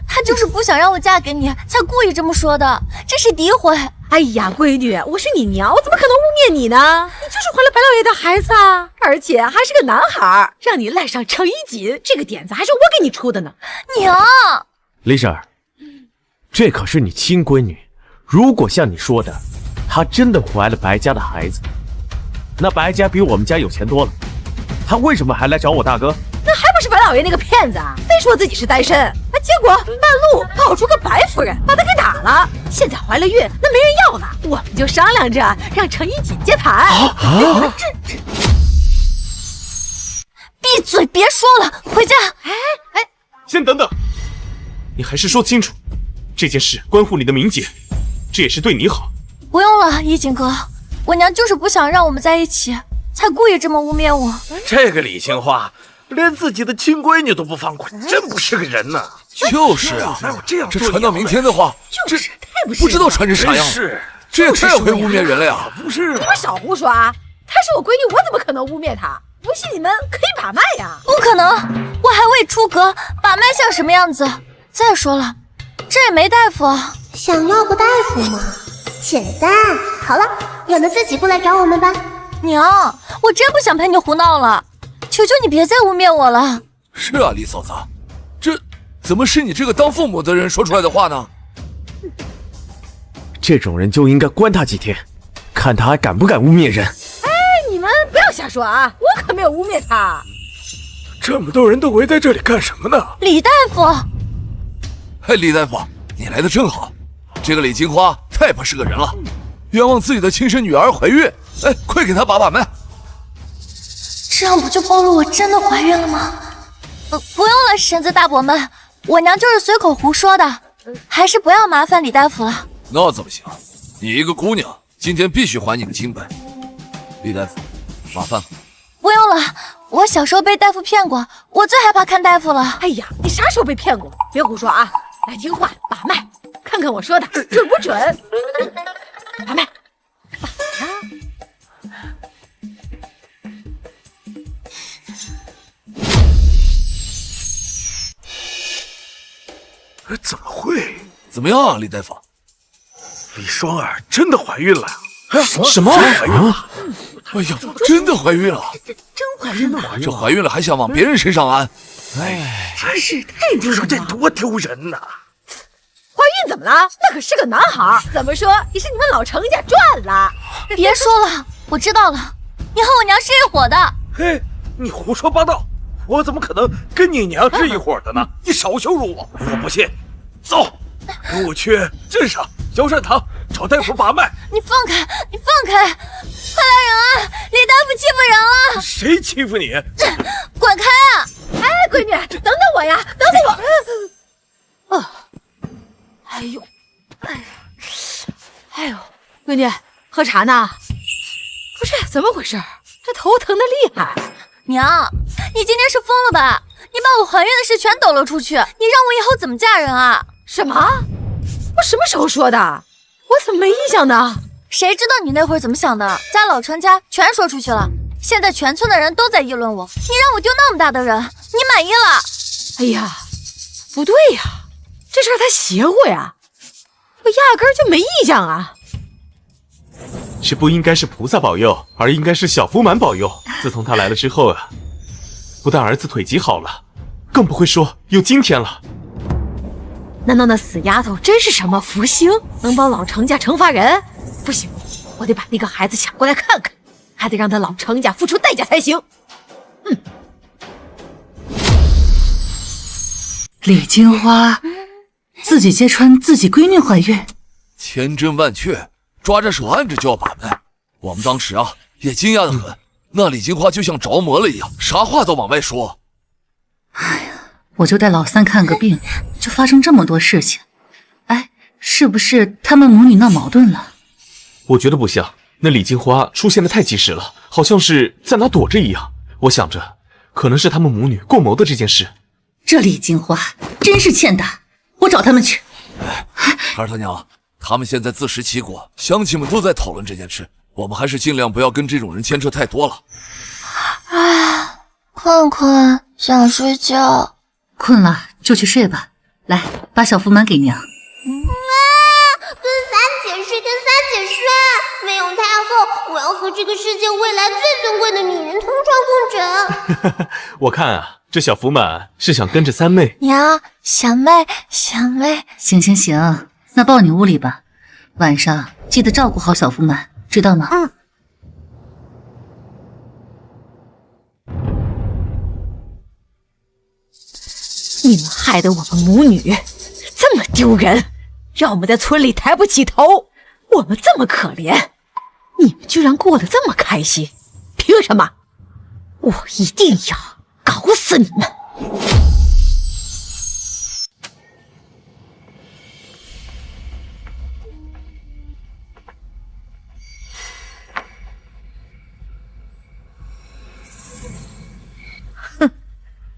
她就是不想让我嫁给你，才故意这么说的，这是诋毁。哎呀，闺女，我是你娘，我怎么可能污蔑你呢？你就是怀了白老爷的孩子啊，而且还是个男孩，让你赖上程一锦，这个点子还是我给你出的呢。娘，李婶儿，这可是你亲闺女，如果像你说的，她真的怀了白家的孩子，那白家比我们家有钱多了，她为什么还来找我大哥？那还不是白老爷那个骗子啊，非说自己是单身，结果半路跑出个白夫人，把他给打了。现在怀了孕，那没人要了，我们就商量着让程一锦接盘。闭嘴，别说了，回家。先等等，你还是说清楚，这件事关乎你的名节，这也是对你好。不用了，一景哥，我娘就是不想让我们在一起，才故意这么污蔑我。这个李青花连自己的亲闺女都不放过，真不是个人呐！就是啊，这传到明天的话，就是，太不是，不知道传成啥样。是，这也太会污蔑人了呀！不是，你们少胡说啊！她是我闺女，我怎么可能污蔑她？不信你们可以把脉呀！不可能，我还未出阁，把脉像什么样子？再说了，这也没大夫啊。想要个大夫吗？简单。好了，让他自己过来找我们吧。娘，我真不想陪你胡闹了，求求你别再污蔑我了。是啊，李嫂子，这怎么是你这个当父母的人说出来的话呢？这种人就应该关他几天，看他还敢不敢污蔑人。你们不要瞎说啊！我可没有污蔑他。这么多人都围在这里干什么呢？李大夫，嘿，李大夫，你来的正好。这个李金花太不是个人了，冤枉自己的亲生女儿怀孕。哎，快给她把把脉。这样不就暴露我真的怀孕了吗？不用了，婶子大伯们，我娘就是随口胡说的，还是不要麻烦李大夫了。那怎么行？你一个姑娘，今天必须还你个清白。李大夫，麻烦了。不用了，我小时候被大夫骗过，我最害怕看大夫了。哎呀，你啥时候被骗过？别胡说啊！来，听话，把脉，看看我说的准不准。把脉，把呀。怎么会？怎么样啊，李大夫？李双儿真的怀孕了呀！什么？怀孕了？哎呀，真的怀孕了！真怀孕了？这怀孕了还想往别人身上安？哎，真是太丢人了！你说这多丢人呐！怀孕怎么了？那可是个男孩，怎么说也是你们老程家赚了。别说了，我知道了，你和我娘是一伙的。嘿，你胡说八道！我怎么可能跟你娘是一伙的呢？你少羞辱我！我不信。走，跟我去镇上药膳堂找大夫把脉。你放开，你放开！快来人啊！李大夫欺负人了！谁欺负你？滚开啊！哎，闺女，等等我呀，等等我。哎呦，哎呦，闺女，喝茶呢？不是，怎么回事？这头疼的厉害。娘，你今天是疯了吧？你把我怀孕的事全抖了出去，你让我以后怎么嫁人啊？什么？我什么时候说的？我怎么没印象呢？谁知道你那会儿怎么想的？在老程家全说出去了，现在全村的人都在议论我，你让我丢那么大的人，你满意了？哎呀，不对呀，这事儿他邪乎呀，我压根儿就没印象啊。这不应该是菩萨保佑，而应该是小福满保佑。自从他来了之后啊，不但儿子腿疾好了，更不会说有今天了。难道那死丫头真是什么福星，能帮老程家惩罚人？不行，我得把那个孩子抢过来看看，还得让他老程家付出代价才行。李金花自己揭穿自己闺女怀孕，千真万确，抓着手按着就要把脉。我们当时啊也惊讶得很，那李金花就像着魔了一样，啥话都往外说。哎呀，我就带老三看个病，就发生这么多事情。哎，是不是他们母女闹矛盾了？我觉得不像，那李金花出现的太及时了，好像是在哪躲着一样。我想着，可能是他们母女共谋的这件事。这李金花真是欠打，我找他们去。二他娘，他们现在自食其果，乡亲们都在讨论这件事，我们还是尽量不要跟这种人牵扯太多了。困困，想睡觉。困了就去睡吧。来，把小福满给娘。跟三姐睡，没有太后，我要和这个世界未来最尊贵的女人同床共枕。我看啊，这小福满是想跟着三妹。娘，小妹。行，那抱你屋里吧。晚上记得照顾好小福满，知道吗？你们害得我们母女这么丢人，让我们在村里抬不起头。我们这么可怜，你们居然过得这么开心，凭什么？我一定要搞死你们！哼，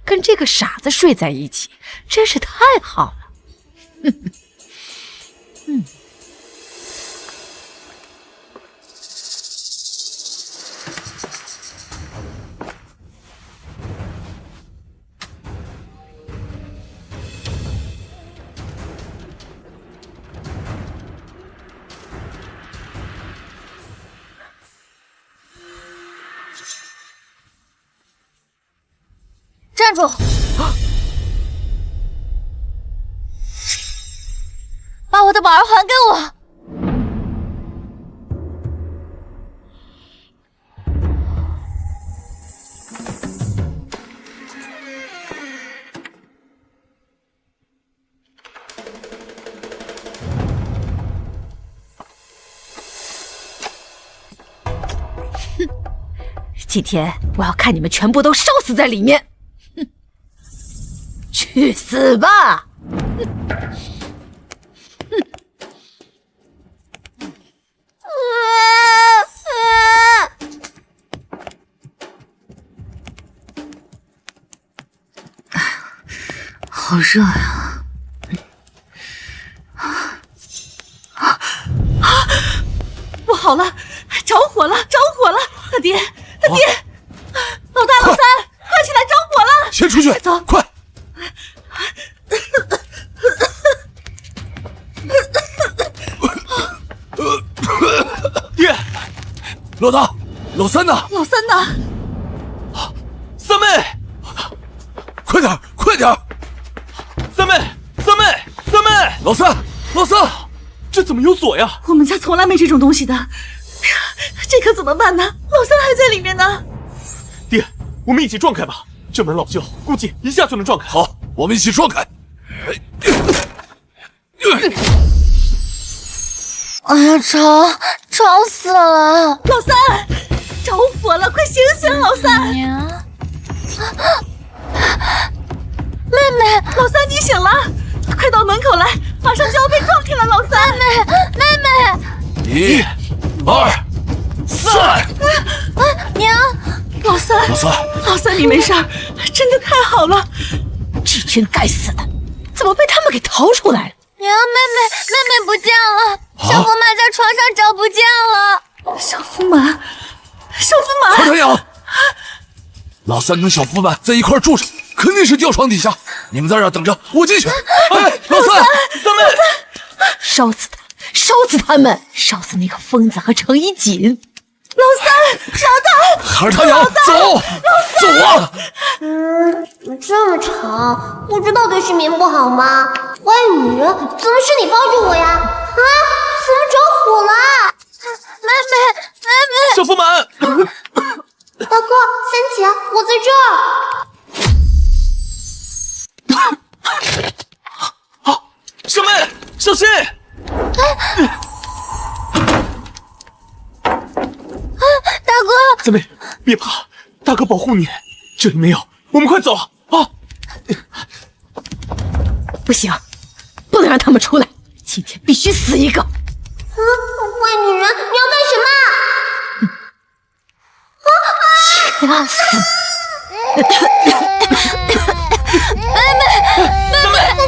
跟这个傻子睡在一起，真是太好了。站住！把我的宝儿还给我！今天我要看你们全部都烧死在里面！哼，去死吧！好热呀！不好了，着火了！着火了！大爹，大爹，老大、老三，快起来！着火了！先出去，快走！快！爹，老大，老三呢？老三呢？三妹，快点，快点！三妹，三妹，三妹，老三，老三，这怎么有锁呀？我们家从来没这种东西的。哎呀，这可怎么办呢？老三还在里面呢。爹，我们一起撞开吧，这门老旧，估计一下就能撞开。好，我们一起撞开。哎呀，吵死了！老三，着火了，快醒醒！老三，娘，妹妹，老三你醒了，快到门口来，马上就要被撞开了！老三，妹妹， 1、2、3，娘，老三，老三你没事儿，真的太好了！这群该死的，怎么被他们给逃出来了？娘，妹妹不见了，小福马在床上找不见了。小福马，小福马，何长阳，老三跟小福满在一块住着，肯定是掉床底下。你们在这儿等着，我进去。哎，老三，三妹，烧死他，烧死他们，烧死那个疯子和程一锦。老三，老大，何长阳，走，走啊！这么吵，不知道对视眠不好吗？坏女人，怎么是你抱着我呀？啊，怎么着火了？妹妹，小福满，大哥，三姐，我在这儿。好，小妹，小心！大哥，三妹，别怕，大哥保护你。这里没有，我们快走啊！不行，不能让他们出来，今天必须死一个！坏女人，你要干什么？掐死！三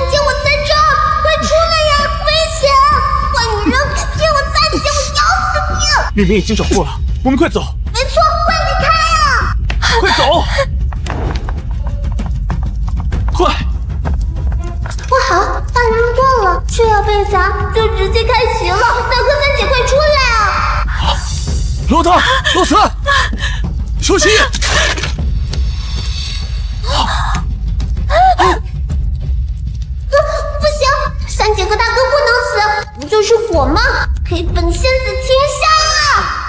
姐，我在这儿，快出来呀！危险！坏女人，骗我三姐，我咬死你！里面已经找过了，我们快走！没错，快离开呀！快走！快！不好，大人过了，这要被砸就直接开席了。大哥三姐，快出来啊！老大，老三，小心！不行，三姐和大哥不能死，不就是火吗？给本仙子停下啊！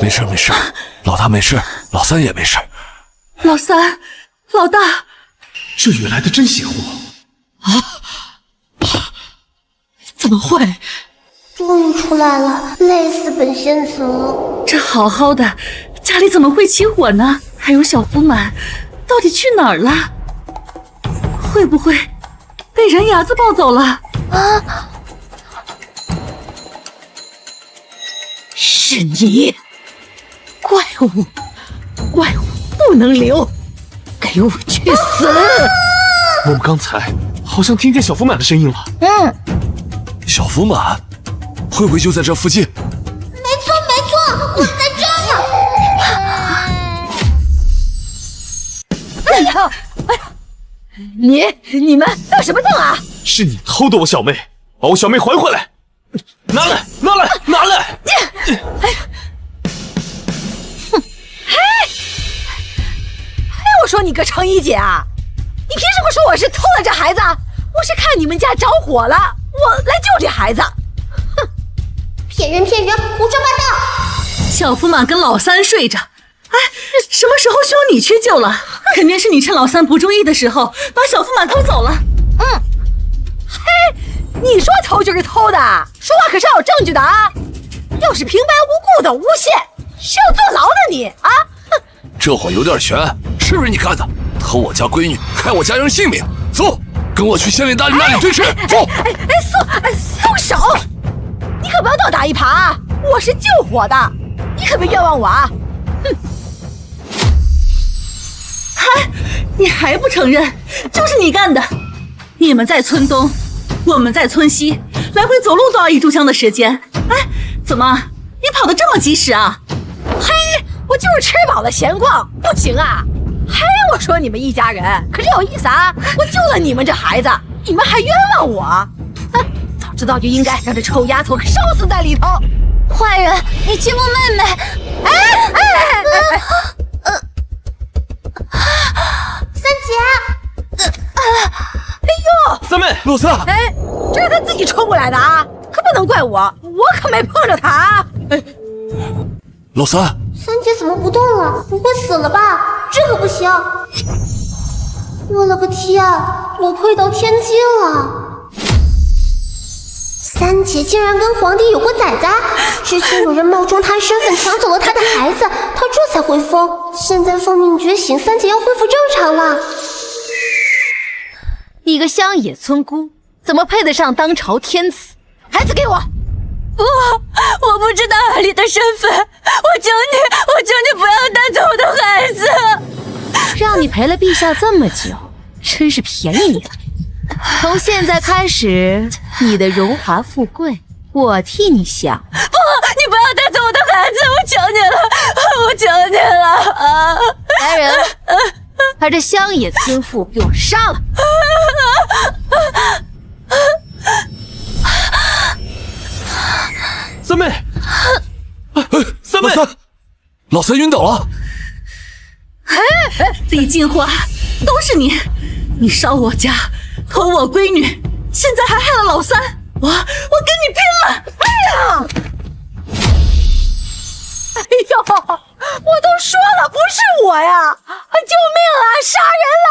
没事没事，老大没事，老三也没事。老三，老大，这雨来的真邪乎怎么会？终于出来了，累死本仙子了。这好好的，家里怎么会起火呢？还有小福满，到底去哪儿了？会不会被人牙子抱走了？啊！是你！怪物，怪物不能留，给我去死！我们刚才好像听见小福满的声音了。小福满，会不会就在这附近？没错，我在这儿。哎呀，你们瞪什么瞪啊？是你偷的我小妹，把我小妹还回来！拿来！我说你个程一姐啊，你凭什么说我是偷了这孩子？我是看你们家着火了，我来救这孩子。骗人骗人，胡说八道！小驸马跟老三睡着，哎，什么时候需要你去救了？肯定是你趁老三不注意的时候把小驸马偷走了。嘿，你说偷就是偷的，说话可是要有证据的啊！要是平白无故的诬陷，是要坐牢的你啊！哼，这话有点悬，是不是你干的？偷我家闺女，害我家人性命，走，跟我去县令大人那里对质。走！松手！你可不要倒打一耙啊！我是救火的，你可别冤枉我啊！哼！嗨，你还不承认？就是你干的！你们在村东，我们在村西，来回走路都要1炷香的时间。哎，怎么你跑得这么及时啊？嘿，我就是吃饱了闲逛，不行啊！嘿，我说你们一家人可是有意思啊！我救了你们这孩子，你们还冤枉我！哼，早知道就应该让这臭丫头烧死在里头！坏人，你欺负妹妹！三姐，三妹，老三，哎，这是他自己冲过来的啊，可不能怪我，我可没碰着他啊！老三，三姐怎么不动了？不会死了吧？这可不行！我了个天，我亏到天津了！三姐竟然跟皇帝有过崽崽，之前有人冒充她身份抢走了她的孩子，她这才回风。现在凤命觉醒，三姐要恢复正常了。你个乡野村姑，怎么配得上当朝天子？孩子给我！我不知道儿里的身份，我求你不要带走我的孩子！让你陪了陛下这么久，真是便宜你了。从现在开始，你的荣华富贵，我替你想。不，你不要带走我的孩子，我求你了，我求你了！啊！来人，把这乡野村妇给我杀了！三妹，三妹，老三晕倒了。李金花，都是你！你烧我家，偷我闺女，现在还害了老三，我跟你拼了！哎呦，我都说了不是我呀！救命啊！杀人了！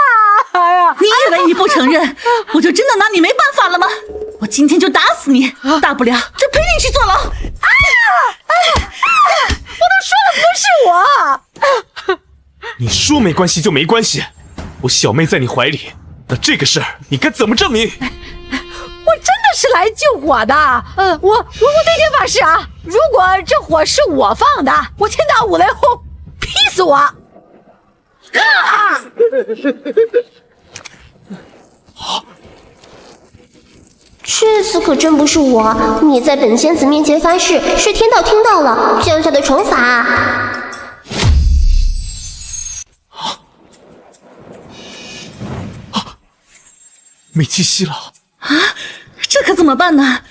哎呀，你以为你不承认，我就真的拿你没办法了吗？我今天就打死你，大不了就陪你去坐牢。哎呀，我都说了不是我。你说没关系就没关系，我小妹在你怀里，那这个事儿你该怎么证明？我真的是来救火的。我对天发誓啊，如果这火是我放的，我天打五雷轰，劈死我！这次可真不是我，你在本仙子面前发誓，是天道听到了，降下的惩罚。没气息了啊！这可怎么办呢？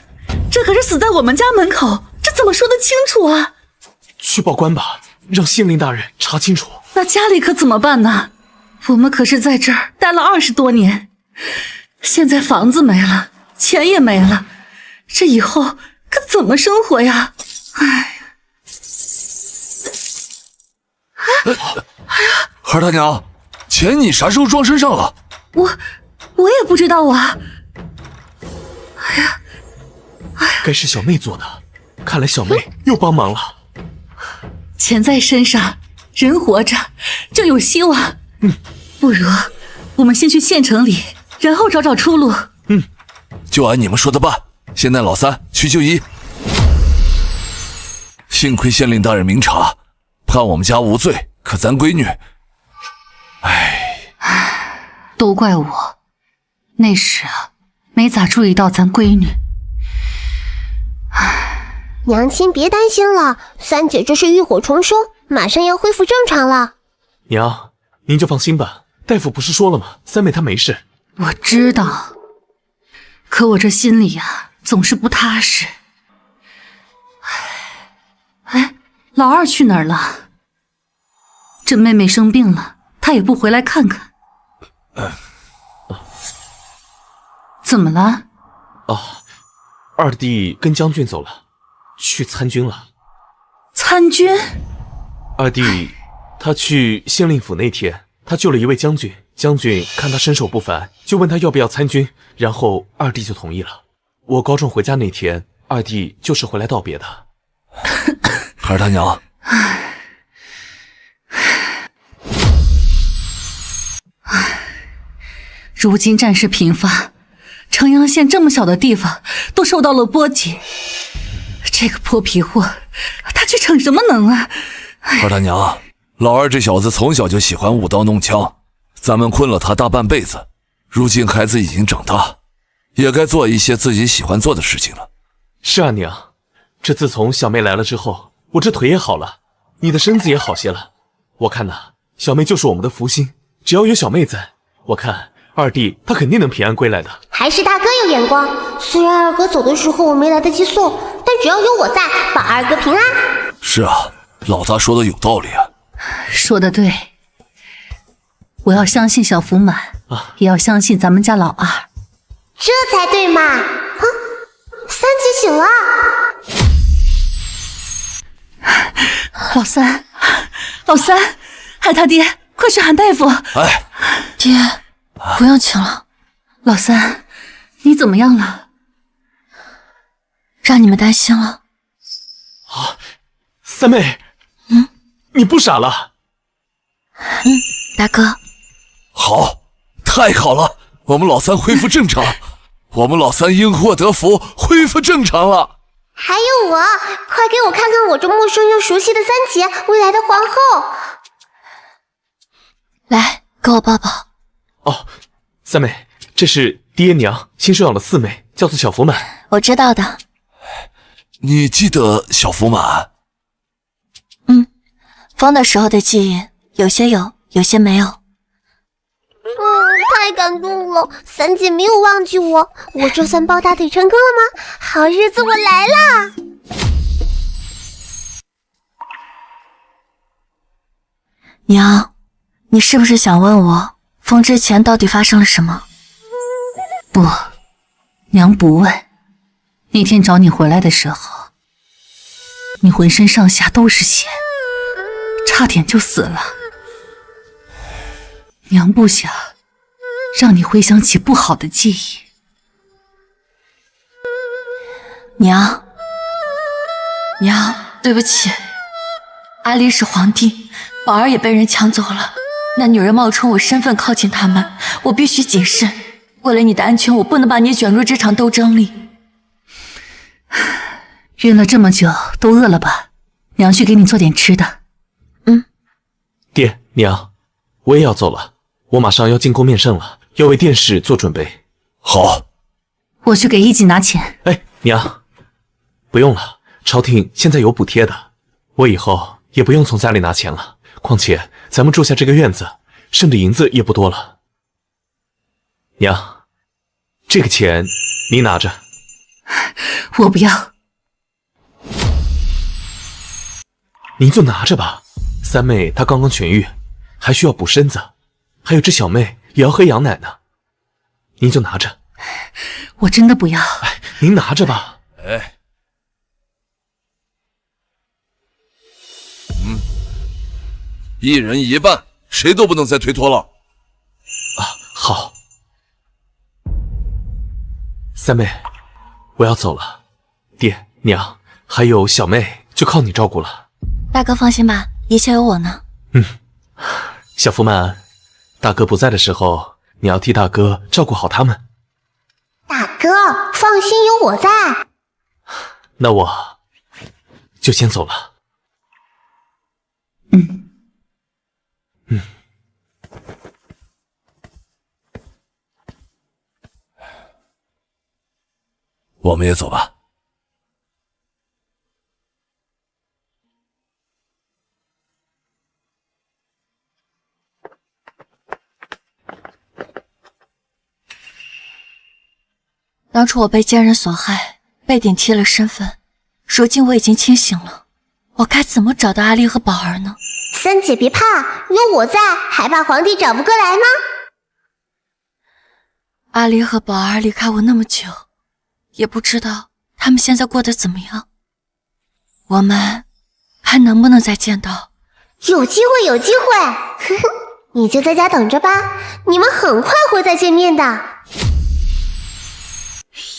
这可是死在我们家门口，这怎么说得清楚啊？去报官吧，让县令大人查清楚。那家里可怎么办呢？我们可是在这儿待了20多年，现在房子没了，钱也没了，这以后可怎么生活呀？哎呀！二大娘，钱你啥时候装身上了？我也不知道啊。哎呀，该是小妹做的，看来小妹又帮忙了。钱在身上，人活着就有希望。不如我们先去县城里，然后找找出路。就按你们说的办。先带老三去就医。幸亏县令大人明察，判我们家无罪，可咱闺女，都怪我，那时啊，没咋注意到咱闺女。娘亲别担心了，三姐这是浴火重生，马上要恢复正常了。娘，您就放心吧，大夫不是说了吗？三妹她没事。我知道，可我这心里呀，总是不踏实。哎，老二去哪儿了？这妹妹生病了，他也不回来看看。怎么了？二弟跟将军走了，去参军了。参军？二弟，他去县令府那天，他救了一位将军，将军看他身手不凡，就问他要不要参军，然后二弟就同意了。我高中回家那天，二弟就是回来道别的。孩儿他娘，如今战事频发，城阳县这么小的地方都受到了波及，这个泼皮货，他去逞什么能啊？孩儿他娘，老二这小子从小就喜欢舞刀弄枪，咱们困了他大半辈子，如今孩子已经长大，也该做一些自己喜欢做的事情了。是啊，娘，这自从小妹来了之后，我这腿也好了，你的身子也好些了。我看呐，小妹就是我们的福星，只要有小妹在，我看二弟他肯定能平安归来的。还是大哥有眼光，虽然二哥走的时候我没来得及送，但只要有我在，保二哥平安。是啊，老大说的有道理啊。说得对，我要相信小福满，也要相信咱们家老二。这才对嘛！啊，三姐醒了。老三，害他爹，快去喊大夫！哎，爹，不用请了。老三，你怎么样了？让你们担心了。啊，三妹，你不傻了？大哥。好，太好了，我们老三恢复正常，我们老三因祸得福，恢复正常了。还有我，快给我看看我这陌生又熟悉的三姐，未来的皇后。来，给我抱抱。哦，三妹，这是爹娘新收养的四妹，叫做小福满。我知道的。你记得小福满？疯的时候的记忆，有些有，有些没有。太感动了，三姐没有忘记我，我这算抱大腿成功了吗？好日子我来啦！娘，你是不是想问我疯之前到底发生了什么？不，娘不问。那天找你回来的时候，你浑身上下都是血，差点就死了。娘不想让你回想起不好的记忆。娘，对不起，阿离是皇帝，宝儿也被人抢走了。那女人冒充我身份靠近他们，我必须谨慎。为了你的安全，我不能把你卷入这场斗争里。晕了这么久，都饿了吧？娘去给你做点吃的。爹娘，我也要走了，我马上要进宫面圣了，要为殿试做准备。好，我去给一锦拿钱。哎，娘，不用了，朝廷现在有补贴的，我以后也不用从家里拿钱了。况且咱们住下这个院子，剩的银子也不多了。娘，这个钱你拿着。我不要。您就拿着吧，三妹她刚刚痊愈，还需要补身子，还有这小妹也要喝羊奶呢。您就拿着。我真的不要。哎，您拿着吧。哎，一人一半，谁都不能再推脱了。啊，好。三妹，我要走了，爹娘还有小妹就靠你照顾了。大哥放心吧，一切有我呢。小福满，大哥不在的时候，你要替大哥照顾好他们。大哥，放心，有我在。那我就先走了。我们也走吧。当初我被奸人所害，被顶替了身份，如今我已经清醒了，我该怎么找到阿丽和宝儿呢？三姐别怕，有我在，还怕皇帝找不过来吗？阿丽和宝儿离开我那么久，也不知道他们现在过得怎么样。我们还能不能再见到？有机会，有机会。呵呵，你就在家等着吧，你们很快会再见面的。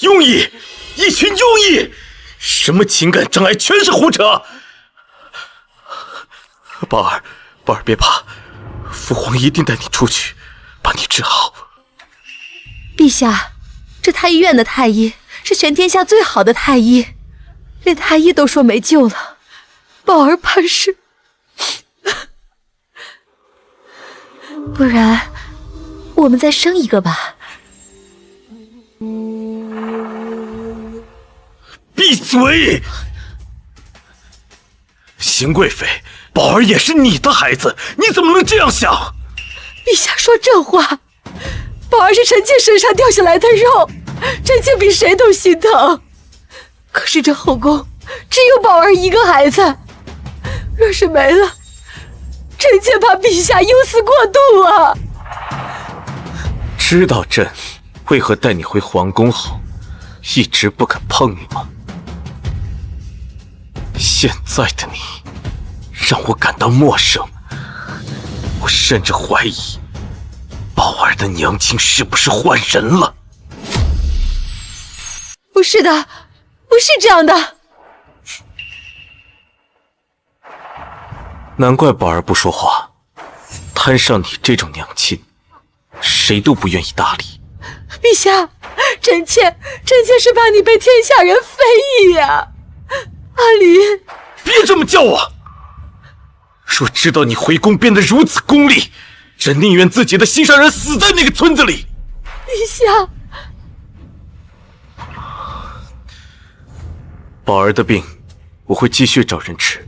庸医，一群庸医，什么情感障碍全是胡扯。宝儿，宝儿别怕，父皇一定带你出去，把你治好。陛下，这太医院的太医是全天下最好的太医，连太医都说没救了，宝儿怕是……不然，我们再生一个吧。闭嘴！邢贵妃，宝儿也是你的孩子，你怎么能这样想？陛下说这话，宝儿是臣妾身上掉下来的肉，臣妾比谁都心疼。可是这后宫只有宝儿一个孩子，若是没了，臣妾怕陛下忧思过度啊！知道朕为何带你回皇宫后，一直不肯碰你吗？现在的你让我感到陌生，我甚至怀疑宝儿的娘亲是不是换人了？不是的，不是这样的。难怪宝儿不说话，摊上你这种娘亲，谁都不愿意搭理。陛下，臣妾是怕你被天下人非议呀。阿离，别这么叫我！若知道你回宫变得如此功利，朕宁愿自己的心上人死在那个村子里。陛下，宝儿的病，我会继续找人治。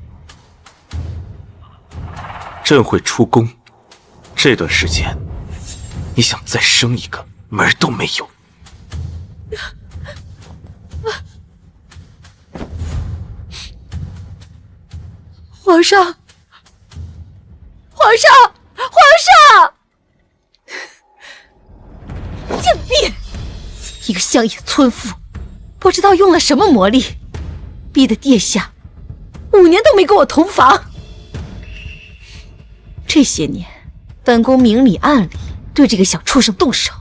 朕会出宫，这段时间，你想再生一个，门儿都没有。皇上，皇上，皇上！贱婢，一个乡野村妇，不知道用了什么魔力，逼得殿下5年都没跟我同房。这些年，本宫明里暗里对这个小畜生动手，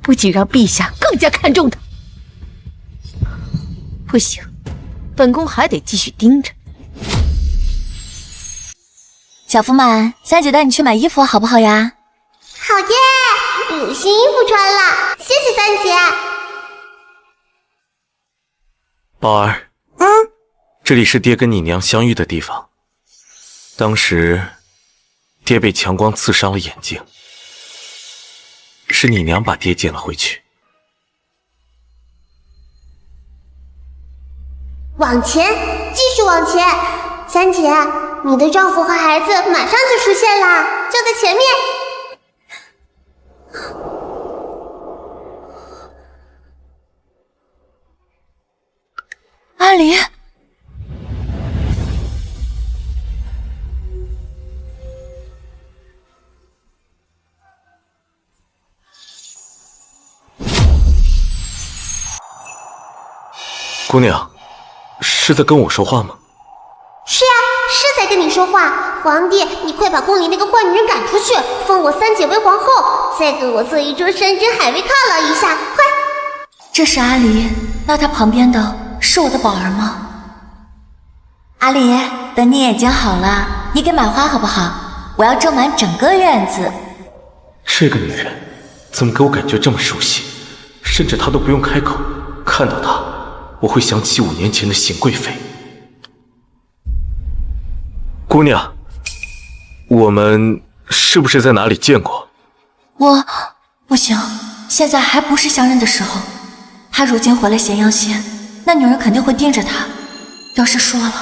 不仅让陛下更加看重他。不行，本宫还得继续盯着。小福满，三姐带你去买衣服好不好呀？好耶，有新衣服穿了，谢谢三姐。宝儿，这里是爹跟你娘相遇的地方。当时，爹被强光刺伤了眼睛，是你娘把爹捡了回去。往前，继续往前。三姐，你的丈夫和孩子马上就出现啦，就在前面。阿离，姑娘，是在跟我说话吗？是呀，是在跟你说话。皇帝，你快把宫里那个坏女人赶出去，封我三姐为皇后，再给我做一桌山珍海味犒劳一下，快！这是阿离，那他旁边的是我的宝儿吗？阿离，等你眼睛好了，你给买花好不好？我要种满整个院子。这个女人怎么给我感觉这么熟悉？甚至她都不用开口，看到她，我会想起5年前的邢贵妃。姑娘，我们是不是在哪里见过？我不行，现在还不是相认的时候。他如今回了咸阳县，那女人肯定会盯着他。要是说了，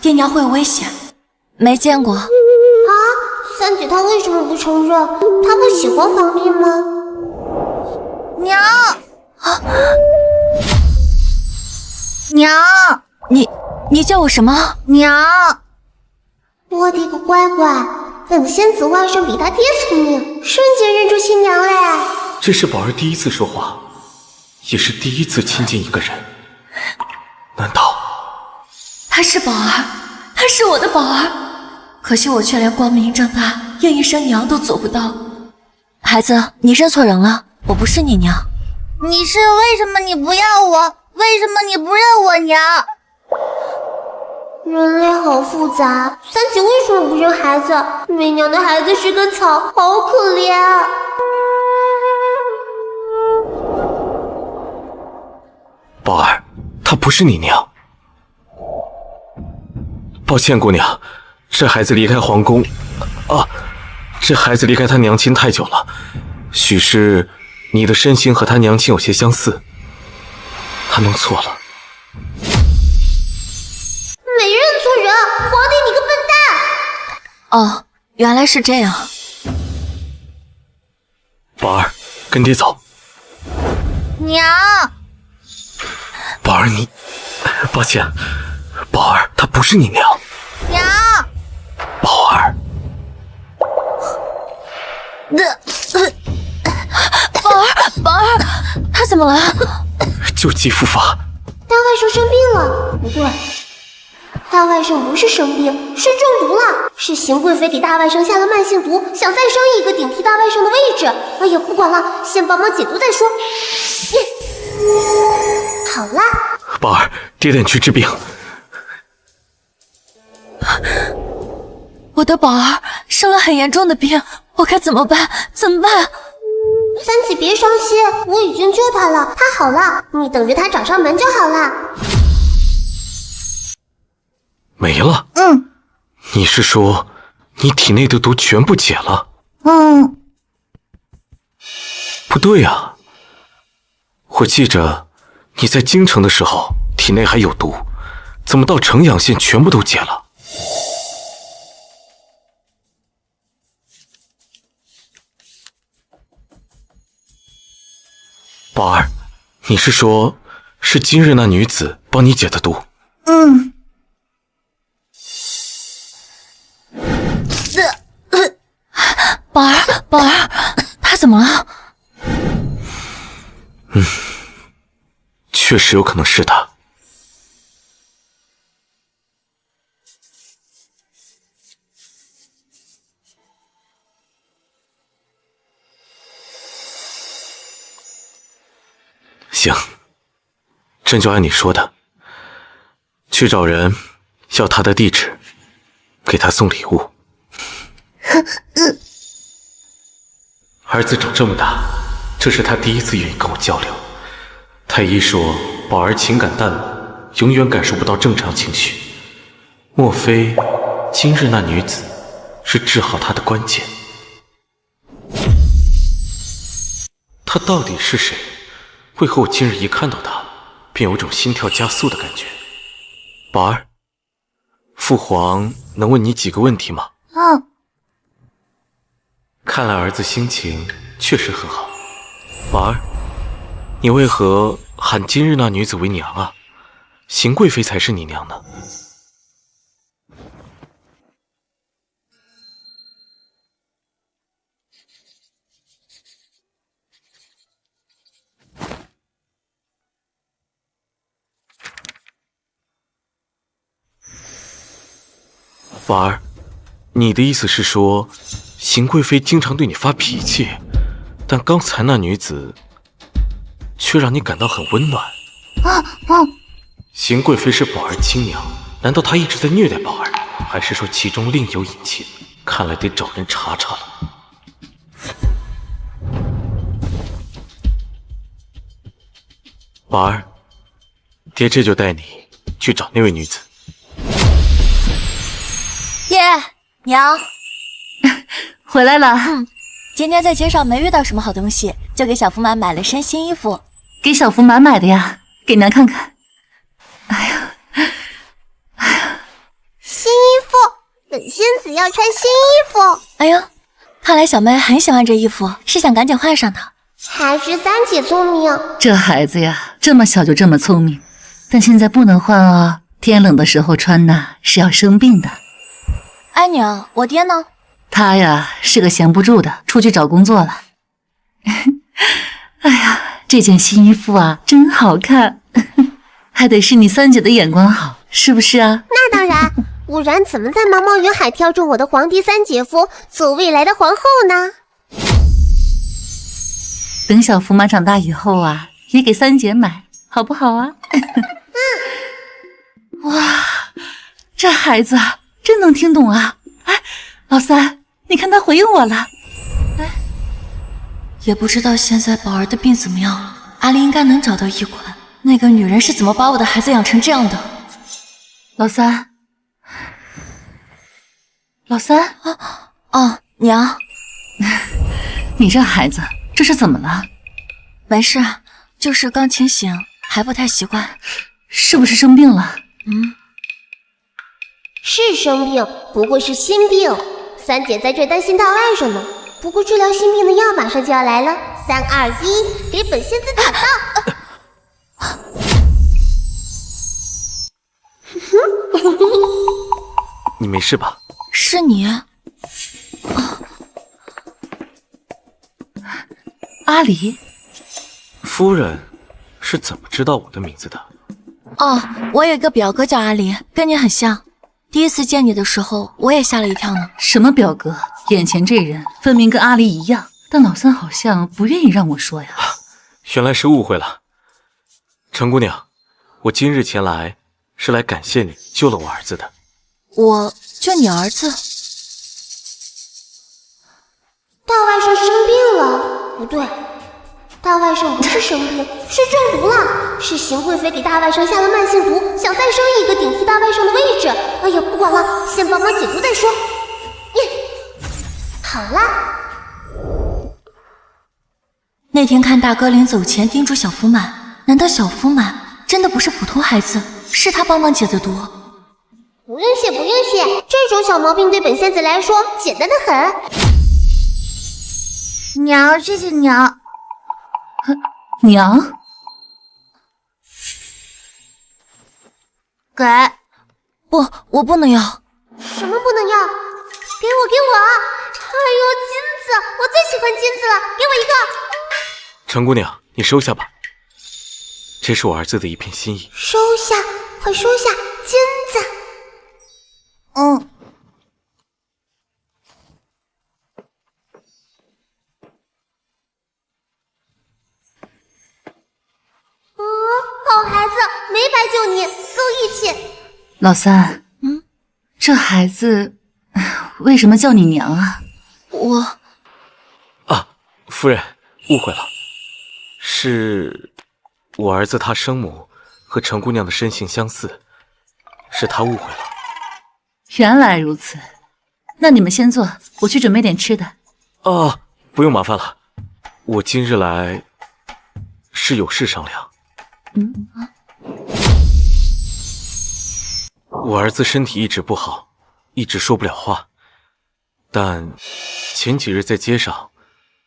爹娘会有危险。没见过。啊，三姐她为什么不承认？她不喜欢皇帝吗？娘，娘，你叫我什么？娘。我的个乖乖，本仙子外甥比他爹聪明，瞬间认出新娘来。这是宝儿第一次说话，也是第一次亲近一个人。难道他是宝儿，他是我的宝儿，可惜我却连光明正大应一声娘都做不到。孩子，你认错人了，我不是你娘。你是为什么你不要我？为什么你不认我娘？人类好复杂，三姐为什么不认孩子？媚娘的孩子是个草，好可怜啊！宝儿，她不是你娘。抱歉，姑娘，这孩子离开皇宫，这孩子离开他娘亲太久了，许是你的身形和他娘亲有些相似，他弄错了。没认错人，皇帝你个笨蛋！哦，原来是这样。宝儿，跟爹走。娘，宝儿你，抱歉，宝儿她不是你娘。娘，宝儿，宝儿，他怎么了？救急复发。大外甥生病了。不对，大外甥不是生病，是中毒了。是邢贵妃给大外甥下了慢性毒，想再生一个顶替大外甥的位置。哎呀，不管了，先帮忙解毒再说。好啦，宝儿，爹带你去治病。我的宝儿生了很严重的病，我该怎么办？怎么办？三姐别伤心，我已经救他了，他好了，你等着他找上门就好了。没了？你是说你体内的毒全部解了？不对啊，我记着你在京城的时候体内还有毒，怎么到城阳县全部都解了？宝儿，你是说，是今日那女子帮你解的毒？宝儿，他怎么了？确实有可能是他。行，朕就按你说的，去找人要他的地址，给他送礼物。儿子长这么大，这是他第一次愿意跟我交流。太医说，宝儿情感淡漠，永远感受不到正常情绪。莫非今日那女子是治好他的关键？她到底是谁？为何我今日一看到她，便有种心跳加速的感觉？宝儿，父皇能问你几个问题吗？看来儿子心情确实很好。宝儿，你为何喊今日那女子为娘啊？邢贵妃才是你娘呢。宝儿，你的意思是说，邢贵妃经常对你发脾气，但刚才那女子却让你感到很温暖。邢贵妃是宝儿亲娘，难道她一直在虐待宝儿，还是说其中另有隐情？看来得找人查查了。宝儿，爹这就带你去找那位女子。爹娘回来了。今天在街上没遇到什么好东西，就给小福满买了身新衣服。给小福满买的呀，给娘看看。新衣服，本仙子要穿新衣服。哎呦，看来小妹很喜欢这衣服，是想赶紧换上的。还是三姐聪明。这孩子呀，这么小就这么聪明，但现在不能换啊，天冷的时候穿呐是要生病的。安娘，我爹呢？他呀是个闲不住的，出去找工作了。哎呀，这件新衣服啊真好看，还得是你三姐的眼光好，是不是啊？那当然，不然怎么在茫茫云海挑中我的皇帝三姐夫做未来的皇后呢？等小福马长大以后啊，也给三姐买，好不好啊？哇，这孩子真能听懂啊！哎，老三，你看他回应我了。哎，也不知道现在宝儿的病怎么样了。阿离应该能找到医馆。那个女人是怎么把我的孩子养成这样的？老三，老三，哦，娘，你这孩子这是怎么了？没事，就是刚清醒，还不太习惯。是不是生病了？是生病，不过是心病。三姐在这担心大外甥呢。不过治疗心病的药马上就要来了，3、2、1，给本仙子打到。你没事吧？是你？阿离，夫人是怎么知道我的名字的？哦，我有一个表哥叫阿离，跟你很像。第一次见你的时候，我也吓了一跳呢。什么表哥？眼前这人分明跟阿离一样，但老三好像不愿意让我说呀。原来是误会了。陈姑娘，我今日前来是来感谢你救了我儿子的。我救你儿子？大外甥生病了？不对，大外甥不是生病，是中毒了。是邢贵妃给大外甥下了慢性毒，想再生一个顶替大外甥的位置。哎呀，不管了，先帮忙解毒再说。好啦。那天看大哥临走前叮嘱小福满，难道小福满真的不是普通孩子？是他帮忙解的毒？不用谢，不用谢，这种小毛病对本仙子来说简单的很。娘，谢谢娘。娘，给。不，我不能要。什么不能要？给我，给我！哎呦，金子，我最喜欢金子了，给我一个。陈姑娘，你收下吧，这是我儿子的一片心意。收下，快收下，金子。好孩子，没白救你，够义气。老三，这孩子为什么叫你娘啊？夫人误会了，是我儿子他生母和陈姑娘的身形相似，是他误会了。原来如此，那你们先坐，我去准备点吃的。不用麻烦了，我今日来是有事商量。我儿子身体一直不好，一直说不了话，但前几日在街上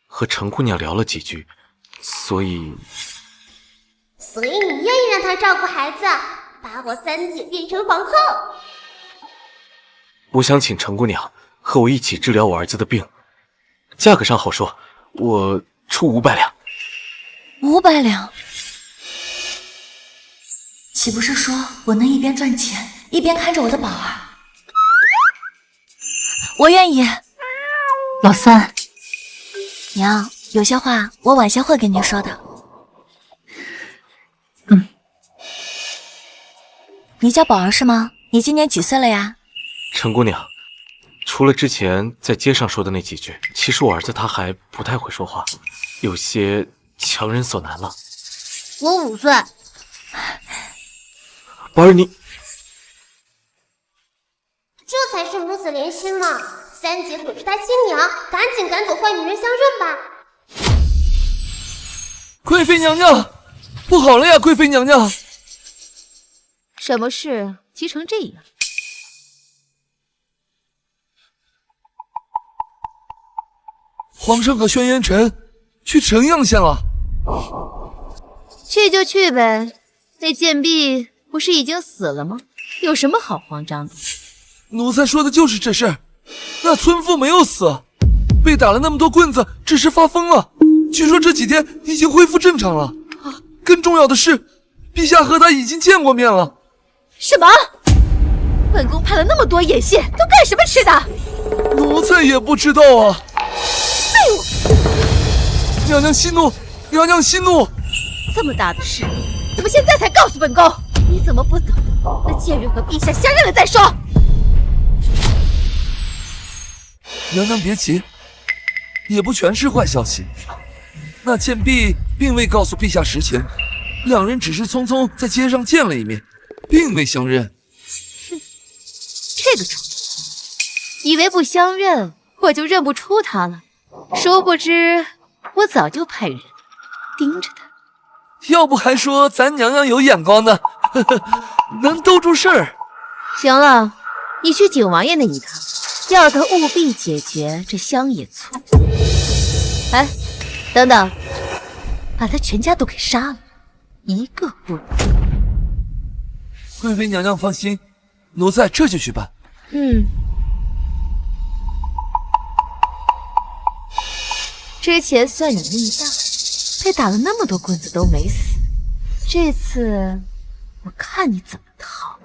和陈姑娘聊了几句，所以你愿意让他照顾孩子，把我三姐变成皇后。我想请陈姑娘和我一起治疗我儿子的病，价格上好说，我出500两。500两？岂不是说我能一边赚钱，一边看着我的宝儿？我愿意。老三，娘，有些话我晚些会跟您说的。你叫宝儿是吗？你今年几岁了呀？陈姑娘，除了之前在街上说的那几句，其实我儿子他还不太会说话，有些强人所难了。我5岁。宝儿，你这才是母子连心嘛！三姐可是他亲娘，赶紧赶走坏女人相认吧！贵妃娘娘，不好了呀！贵妃娘娘，什么事急成这样？皇上和轩辕晨去城阳县了。去就去呗，那贱婢不是已经死了吗？有什么好慌张的？奴才说的就是这事儿。那村妇没有死，被打了那么多棍子，只是发疯了。据说这几天已经恢复正常了。更重要的是，陛下和他已经见过面了。什么？本宫派了那么多眼线，都干什么吃的？奴才也不知道啊。废物！娘娘息怒，娘娘息怒！这么大的事，怎么现在才告诉本宫？你怎么不等那贱人和陛下相认了再说？娘娘别急，也不全是坏消息。那贱婢并未告诉陛下实情，两人只是匆匆在街上见了一面，并未相认。这个主意，以为不相认我就认不出他了，殊不知我早就派人盯着他。要不还说咱娘娘有眼光呢，能兜住事儿。行了，你去景王爷那一趟，要他务必解决这乡野村。哎，等等，把他全家都给杀了，一个不留。贵妃娘娘放心，奴才这就去办。之前算你命大，被打了那么多棍子都没死，这次我看你怎么逃。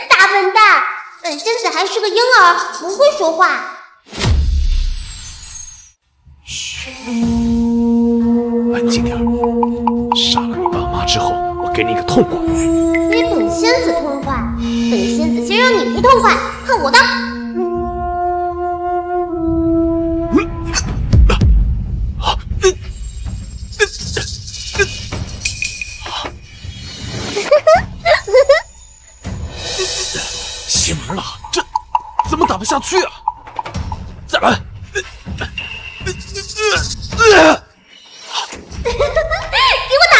大笨蛋，本仙子还是个婴儿，不会说话。安静点儿，杀了你爸妈之后，我给你一个痛快。给本仙子痛快，本仙子先让你不痛快，看我的！邪门了，这怎么打不下去啊？再来！给我打！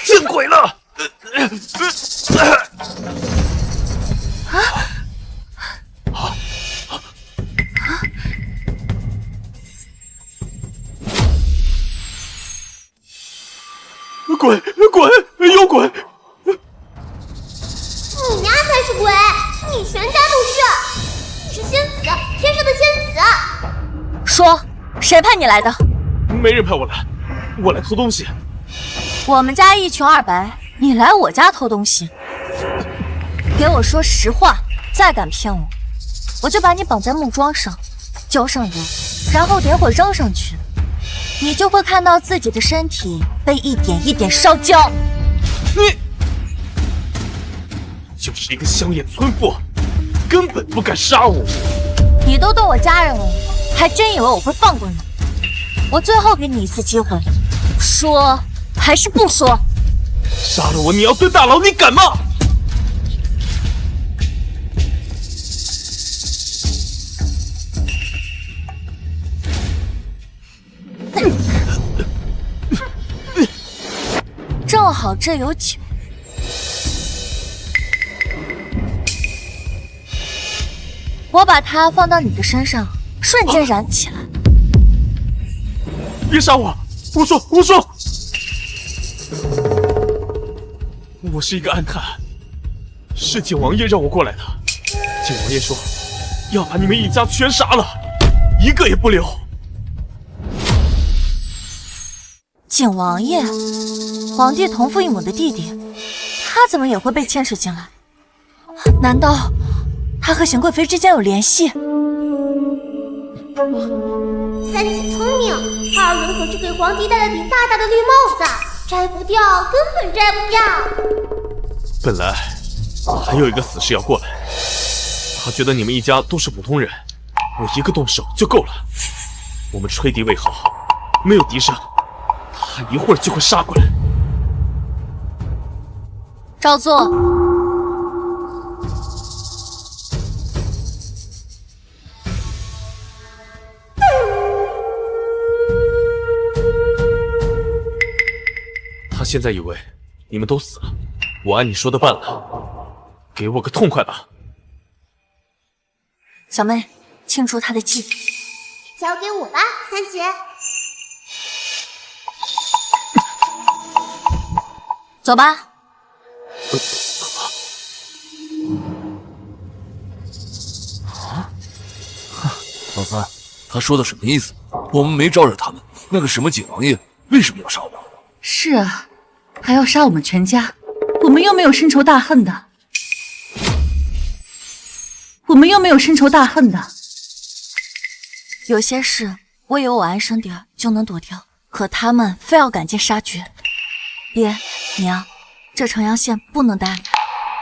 见鬼了！鬼，有鬼！你丫才是鬼，你全家都是！你是仙子，天上的仙子！说，谁派你来的？没人派我来，我来偷东西。我们家一穷二白，你来我家偷东西？给我说实话，再敢骗我，我就把你绑在木桩上，浇上油，然后点火扔上去，你就会看到自己的身体被一点一点烧焦。你就是一个乡野村妇，根本不敢杀我。你都动我家人了，还真以为我会放过你？我最后给你一次机会，说还是不说？杀了我你要蹲大牢，你敢吗？正好这有酒，我把它放到你的身上，瞬间燃起来。别杀我！我说，我是一个暗探，是景王爷让我过来的。景王爷说要把你们一家全杀了，一个也不留。景王爷，皇帝同父异母的弟弟，他怎么也会被牵扯进来？难道他和邢贵妃之间有联系？三姐聪明，二人可是给皇帝戴了顶大大的绿帽子，摘不掉，根本摘不掉。本来还有一个死士要过来，他觉得你们一家都是普通人，我一个动手就够了。我们吹笛为号，没有笛声，他一会儿就会杀过来。照做。现在以为你们都死了，我按你说的办了，给我个痛快吧。小妹，庆祝她的忌。交给我吧，三姐。走吧。老三，他说的什么意思？我们没招惹他们，那个什么景王爷为什么要杀我们？是啊，还要杀我们全家，我们又没有深仇大恨的。有些事我以为我安生点就能躲掉，可他们非要赶尽杀绝。爹娘，这城阳县不能待了。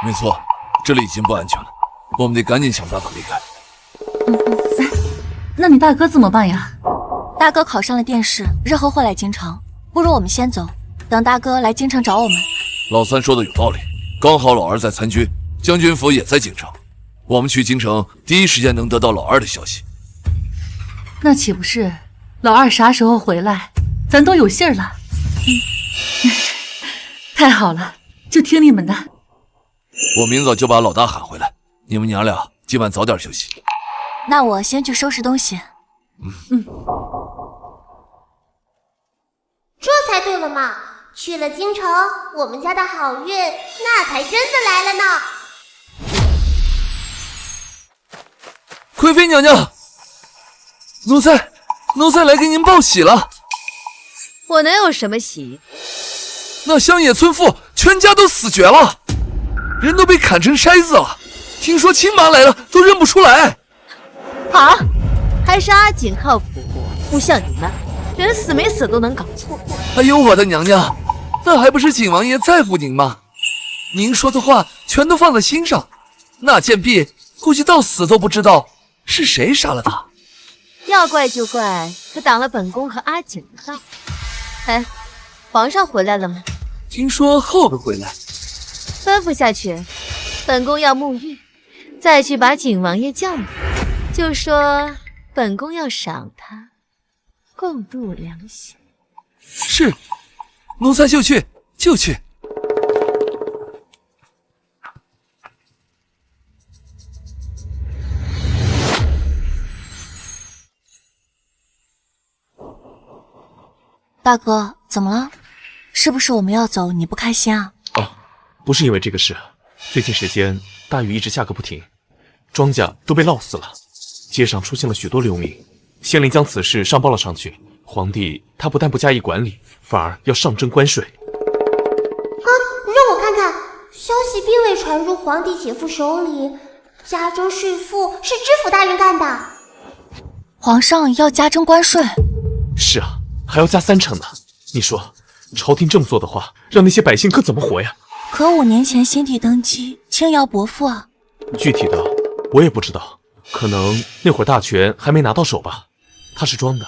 没错，这里已经不安全了，我们得赶紧想办法离开。那你大哥怎么办呀？大哥考上了殿试，日后会来京城，不如我们先走，等大哥来京城找我们。老三说的有道理，刚好老二在参军，将军府也在京城，我们去京城第一时间能得到老二的消息。那岂不是老二啥时候回来，咱都有信儿了？太好了，就听你们的。我明早就把老大喊回来，你们娘俩今晚早点休息。那我先去收拾东西。这才对了嘛！去了京城，我们家的好运那才真的来了呢。贵妃娘娘，奴才来给您报喜了。我能有什么喜？那乡野村妇全家都死绝了，人都被砍成筛子了。听说亲妈来了都认不出来。好，还是阿锦靠谱，不像你们，人死没死都能搞错。哎呦，我的娘娘，那还不是景王爷在乎您吗？您说的话全都放在心上。那贱婢估计到死都不知道是谁杀了他。要怪就怪他挡了本宫和阿锦的道。哎，皇上回来了吗？听说后会回来。吩咐下去，本宫要沐浴，再去把景王爷叫来，就说本宫要赏他，共度良宵。是，奴才就去。大哥，怎么了？是不是我们要走你不开心啊？哦，不是因为这个事，最近时间大雨一直下个不停，庄稼都被涝死了，街上出现了许多流民。县令将此事上报了上去，皇帝他不但不加以管理，反而要上征关税。让我看看，消息并未传入皇帝姐夫手里，加征税赋是知府大人干的。皇上要加征关税？是啊，还要加3成呢。你说，朝廷这么做的话，让那些百姓可怎么活呀？可5年前先帝登基，轻徭薄赋啊。具体的我也不知道，可能那会儿大权还没拿到手吧。他是装的。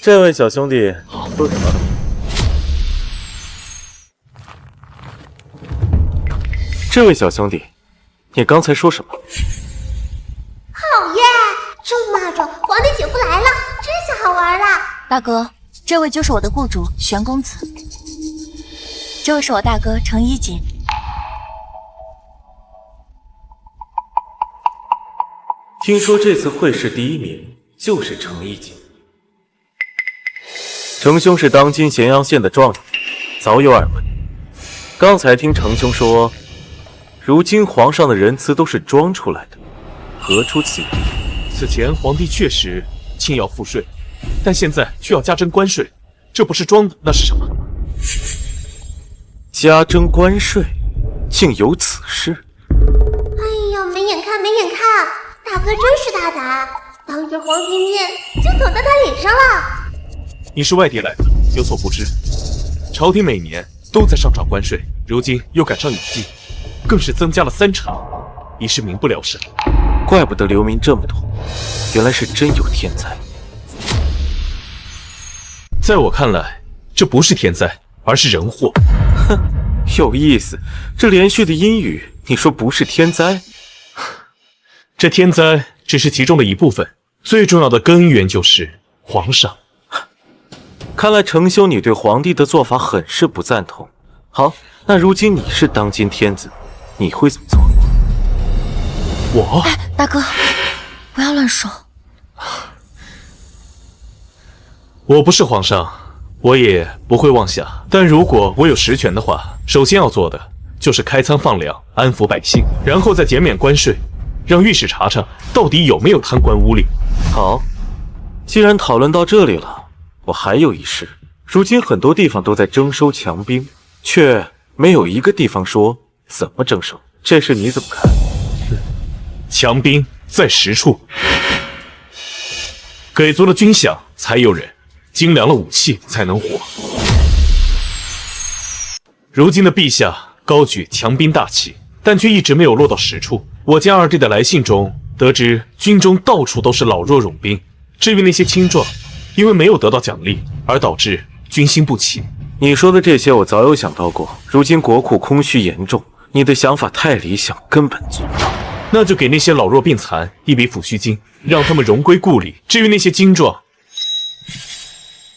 这位小兄弟说什么？这位小兄弟，你刚才说什么？好耶！这么骂着，皇帝姐夫来了，真是好玩啦！大哥，这位就是我的雇主玄公子，这位是我大哥程一锦。听说这次会试第1名就是程一锦。程兄是当今咸阳县的状元，早有耳闻。刚才听程兄说，如今皇上的仁慈都是装出来的，何出此地？此前皇帝确实轻徭赋税，但现在却要加征关税，这不是装的，那是什么？加征关税，竟有此事？哎呀，没眼看，大哥真是大胆，当着皇帝面就捅到他脸上了。你是外地来的，有所不知，朝廷每年都在上涨关税，如今又赶上雨季，更是增加了3成，一时民不聊生。怪不得流民这么多，原来是真有天灾。在我看来，这不是天灾，而是人祸。哼，有意思。这连续的阴雨，你说不是天灾？这天灾只是其中的一部分，最重要的根源就是皇上。看来程兄你对皇帝的做法很是不赞同。好，那如今你是当今天子，你会怎么做？我，大哥，不要乱说。我不是皇上，我也不会妄想。但如果我有实权的话，首先要做的就是开仓放粮，安抚百姓，然后再减免关税，让御史查查到底有没有贪官污吏。好，既然讨论到这里了，我还有一事。如今很多地方都在征收强兵，却没有一个地方说怎么征收，这事你怎么看？强兵在实处，给足了军饷才有人，精良了武器才能活。如今的陛下高举强兵大旗，但却一直没有落到实处。我家二弟的来信中得知，军中到处都是老弱冗兵。至于那些青壮，因为没有得到奖励，而导致军心不齐。你说的这些我早有想到过。如今国库空虚严重，你的想法太理想，根本做不到。那就给那些老弱病残一笔抚恤金，让他们荣归故里。至于那些精壮，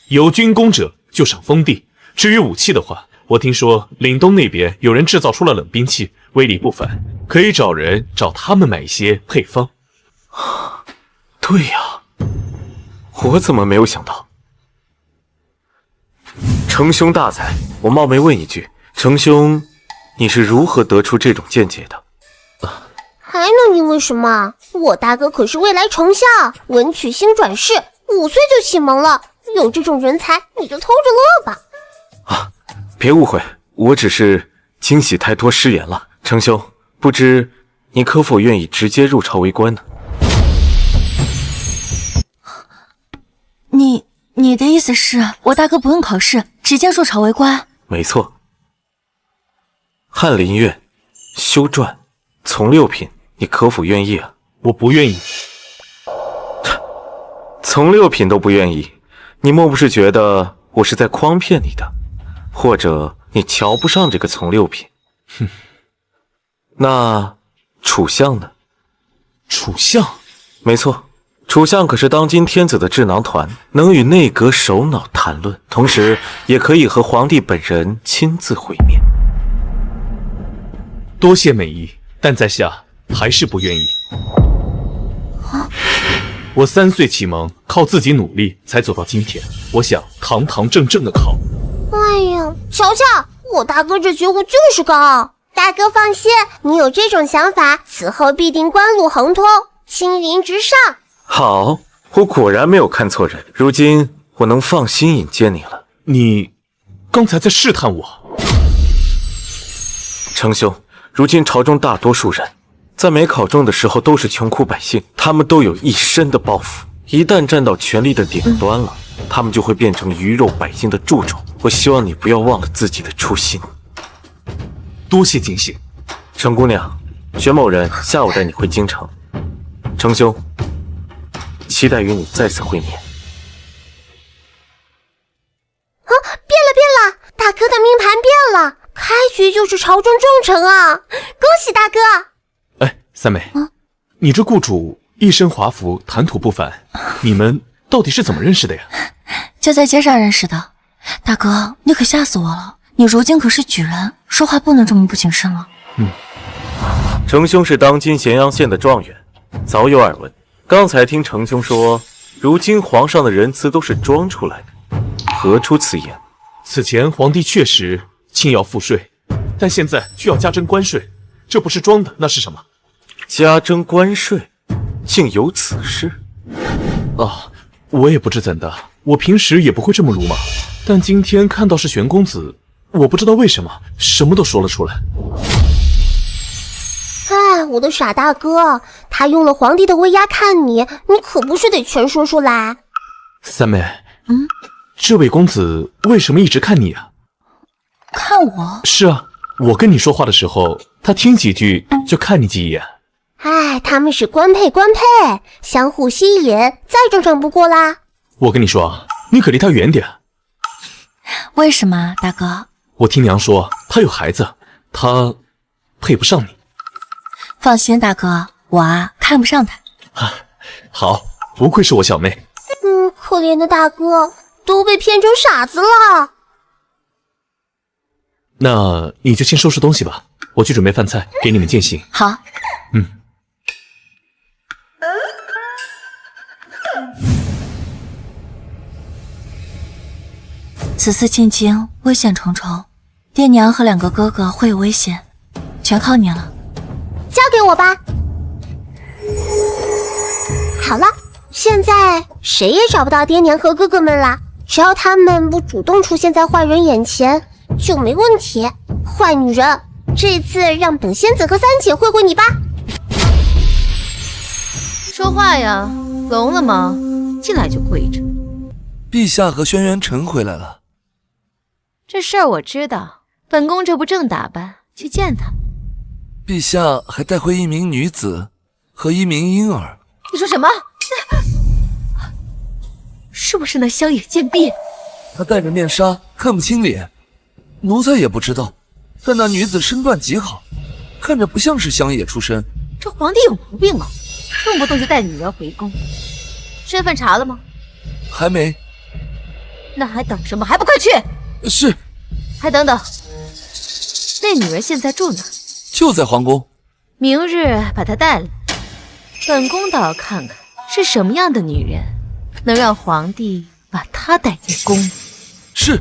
有军功者就赏封地。至于武器的话，我听说岭东那边有人制造出了冷兵器，威力不凡，可以找他们买一些配方。对呀，我怎么没有想到？程兄大才，我冒昧问一句，程兄，你是如何得出这种见解的？还能因为什么？我大哥可是未来丞相，文曲星转世，5岁就启蒙了。有这种人才，你就偷着乐吧。啊，别误会，我只是惊喜太多失言了。程兄，不知你可否愿意直接入朝为官呢？你的意思是我大哥不用考试，直接入朝为官？没错。翰林院修撰从六品，你可否愿意啊？我不愿意。从六品都不愿意，你莫不是觉得我是在诓骗你的，或者你瞧不上这个从六品？哼。那楚相呢？楚相？没错，楚相可是当今天子的智囊团，能与内阁首脑谈论，同时也可以和皇帝本人亲自会面。多谢美意，但在下还是不愿意。我3岁启蒙，靠自己努力才走到今天。我想堂堂正正的考。哎呀，瞧瞧，我大哥这觉悟就是高。大哥放心，你有这种想法，此后必定官路亨通，青云直上。好，我果然没有看错人。如今我能放心引荐你了。你刚才在试探我。程兄，如今朝中大多数人在没考中的时候都是穷苦百姓，他们都有一身的抱负，一旦站到权力的顶端了，他们就会变成鱼肉百姓的蛀虫。我希望你不要忘了自己的初心。多谢警醒。程姑娘，玄某人下午带你回京城。程兄，期待与你再次会面。啊，变了，大哥的命盘变了，开局就是朝中重臣啊！恭喜大哥！哎，三妹，你这雇主一身华服，谈吐不凡，你们到底是怎么认识的呀？就在街上认识的。大哥，你可吓死我了！你如今可是举人，说话不能这么不谨慎了。程兄是当今咸阳县的状元，早有耳闻。刚才听程兄说，如今皇上的仁慈都是装出来的，何出此言？此前皇帝确实轻徭赋税，但现在却要加征关税，这不是装的，那是什么？加征关税，竟有此事？啊，我也不知怎的，我平时也不会这么鲁莽，但今天看到是玄公子，我不知道为什么什么都说了出来。哎，我的傻大哥，他用了皇帝的威压看你，你可不是得全说出来。三妹，这位公子为什么一直看你啊？看我？是啊，我跟你说话的时候，他听几句就看你几眼。哎，他们是官配，相互吸引，再正常不过啦。我跟你说，你可离他远点。为什么，大哥？我听娘说，他有孩子，他配不上你。放心，大哥，我看不上他。好，不愧是我小妹。可怜的大哥，都被骗成傻子了。那你就先收拾东西吧，我去准备饭菜，给你们践行。好。此次进京危险重重，爹娘和2个哥哥会有危险，全靠你了。交给我吧。好了，现在谁也找不到爹娘和哥哥们啦，只要他们不主动出现在坏人眼前，就没问题。坏女人，这次让本仙子和三姐会会你吧。说话呀，聋了吗？进来就跪着。陛下和轩辕晨回来了。这事儿我知道，本宫这不正打扮去见他。陛下还带回1名女子和1名婴儿。你说什么？是不是那乡野贱婢？她戴着面纱，看不清脸，奴才也不知道。但那女子身段极好，看着不像是乡野出身。这皇帝有毛病啊，动不动就带女人回宫。身份查了吗？还没。那还等什么？还不快去！是。还等等，那女人现在住哪？就在皇宫。明日把她带来，本宫倒要看看是什么样的女人，能让皇帝把她带进宫。是。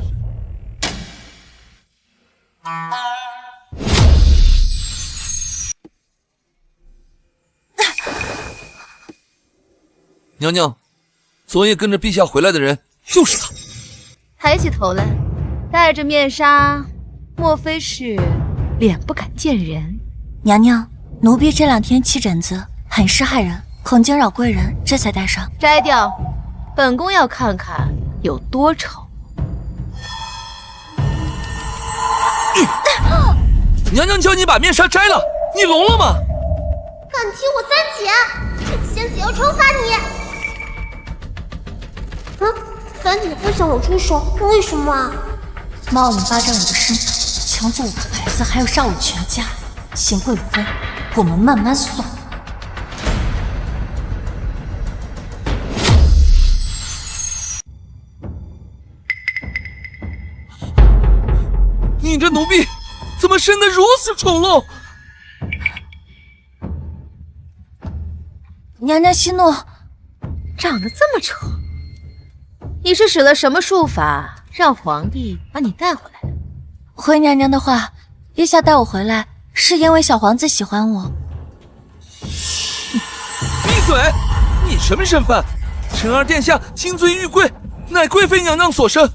娘娘，昨夜跟着陛下回来的人就是他。抬起头来，戴着面纱，莫非是脸不敢见人？娘娘，奴婢这2天起疹子，很是害人，恐惊扰贵人，这才戴上。摘掉，本宫要看看有多丑。娘娘叫你把面纱摘了，你聋了吗？敢提我三姐，本仙子要惩罚你。三姐不想我出手，为什么啊？冒领霸占我的身份，抢走我的孩子，还要杀我全家，邢贵妃，我们慢慢算。你这奴婢怎么生得如此丑陋？娘娘息怒，长得这么丑，你是使了什么术法让皇帝把你带回来的？回娘娘的话，陛下带我回来是因为小皇子喜欢我。闭嘴！你什么身份？臣儿殿下金尊玉贵，乃贵妃娘娘所生，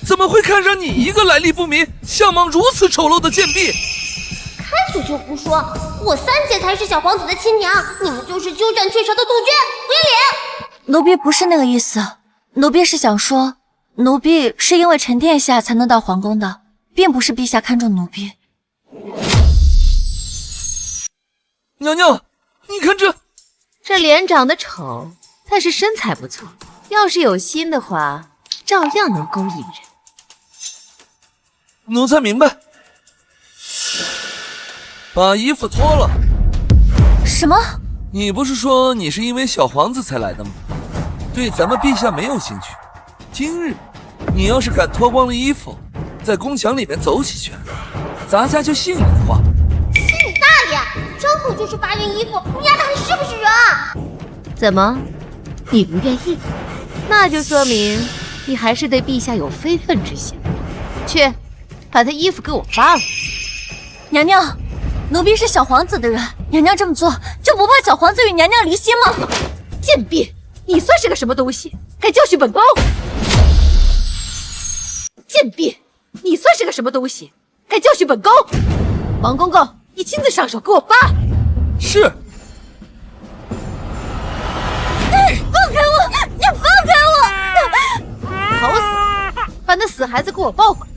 怎么会看上你一个来历不明、相貌如此丑陋的贱婢？开嘴就胡说，我三姐才是小皇子的亲娘，你们就是鸠占鹊巢的杜鹃，不要脸！奴婢不是那个意思，奴婢是想说，奴婢是因为陈殿下才能到皇宫的，并不是陛下看中奴婢。娘娘，你看这脸长得丑，但是身材不错，要是有心的话，照样能勾引人。奴才明白。把衣服脱了。什么？你不是说你是因为小皇子才来的吗？对咱们陛下没有兴趣。今日你要是敢脱光了衣服，在宫墙里面走几圈，咱家就信你的话。信你大爷！张口就是扒人衣服，你丫的还是不是人啊？怎么，你不愿意？那就说明你还是对陛下有非分之想。去，把他衣服给我扒了。娘娘，奴婢是小皇子的人，娘娘这么做就不怕小皇子与娘娘离心吗？贱婢，你算是个什么东西？敢教训本宫！贱婢，你算是个什么东西？敢教训本宫！王公公，你亲自上手给我扒！是。放开我！你放开我！好死，把那死孩子给我抱回来！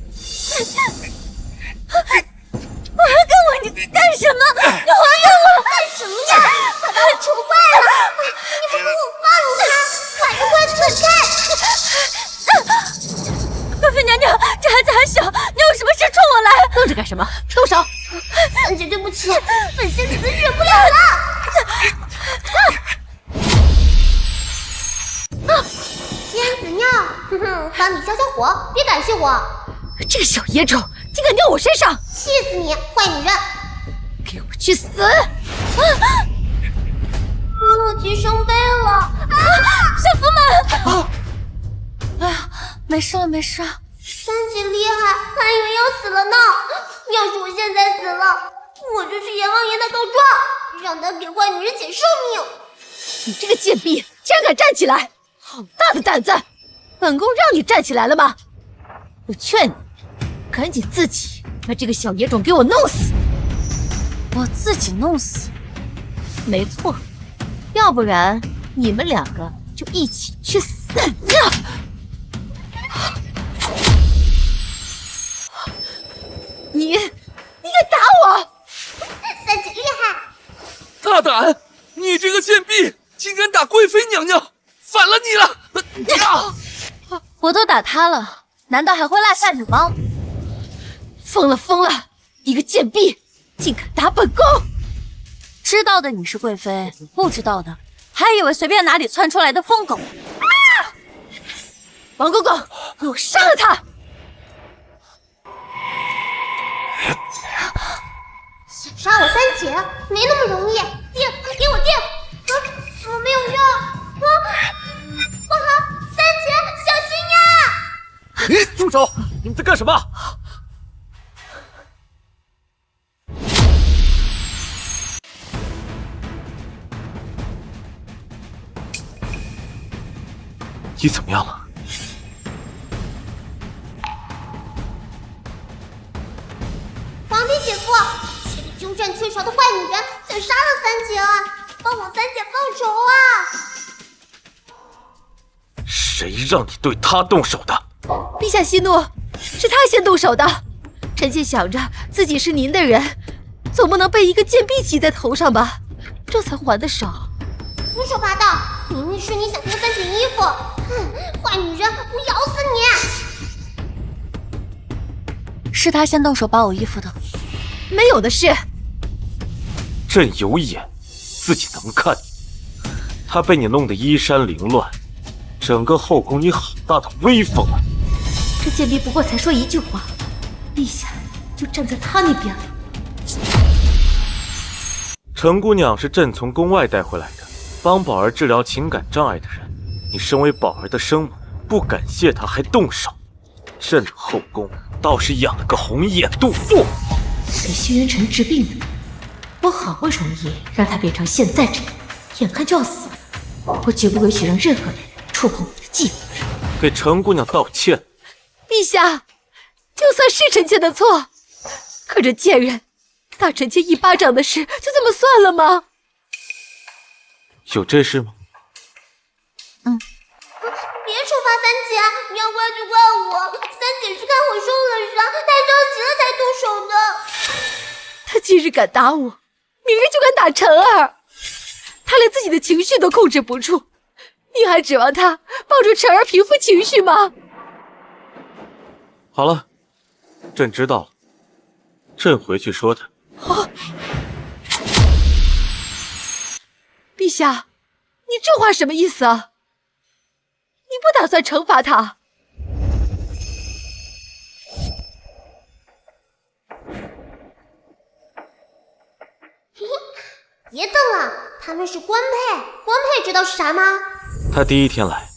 我还跟我你干什么？你还给我干什么呀？他把我愁坏了！你不给我放他，快快滚开！贵妃娘娘，这孩子还小，你有什么事冲我来？愣着干什么？动手！三姐，对不起，本仙子忍不了了。仙子尿，哼哼，帮你消消火，别感谢我。这个小野种竟敢尿我身上，气死你，坏女人！给我去死！洛基生悲了，小夫们！哎呀，没事了，没事。三姐厉害，还以为要死了呢。要是我现在死了，我就去阎王爷那告状，让他给坏女人减寿命。你这个贱婢，竟然敢站起来！好大的胆子！本宫让你站起来了吗？我劝你，赶紧自己把这个小野种给我弄死！我自己弄死？没错，要不然你们两个就一起去死！你敢打我！三姐厉害！大胆！你这个贱婢，竟敢打贵妃娘娘，反了你了！我都打他了，难道还会落下你吗？疯了！一个贱婢竟敢打本宫！知道的你是贵妃，不知道的还以为随便哪里窜出来的疯狗。王公公，给我杀了他！想杀我三姐没那么容易，电，给我电！怎么没有用？不好，三姐小心呀！住手！你们在干什么？你怎么样了？皇帝姐夫，这个鸠占鹊巢的坏女人想杀了三姐啊！帮我三姐报仇啊！谁让你对她动手的？陛下息怒，是他先动手的。臣妾想着自己是您的人，总不能被一个贱婢骑在头上吧，这才还的手。胡说八道！明明是你想偷三姐衣服，坏女人，我咬死你！是他先动手把我衣服的，没有的事。朕有眼，自己能看。他被你弄得衣衫凌乱，整个后宫你好大的威风啊！这贱婢不过才说一句话，陛下就站在他那边了。程姑娘是朕从宫外带回来的，帮宝儿治疗情感障碍的人。你身为宝儿的生母，不感谢她还动手。朕的后宫倒是养了个红眼杜父，给轩辕晨治病的。我好不容易让他变成现在这样，眼看就要死了，我绝不允许让任何人触碰我的继父。给程姑娘道歉。陛下，就算是臣妾的错，可这贱人打臣妾一巴掌的事，就这么算了吗？有这事吗？别处罚三姐，你要怪就怪我。三姐是看我受了伤，太着急了才动手的。他今日敢打我，明日就敢打晨儿。他连自己的情绪都控制不住，你还指望他帮助晨儿平复情绪吗？好了，朕知道了。朕回去说他。陛下，你这话什么意思啊？你不打算惩罚他？别瞪了，他们是官配，官配知道是啥吗？他第一天来，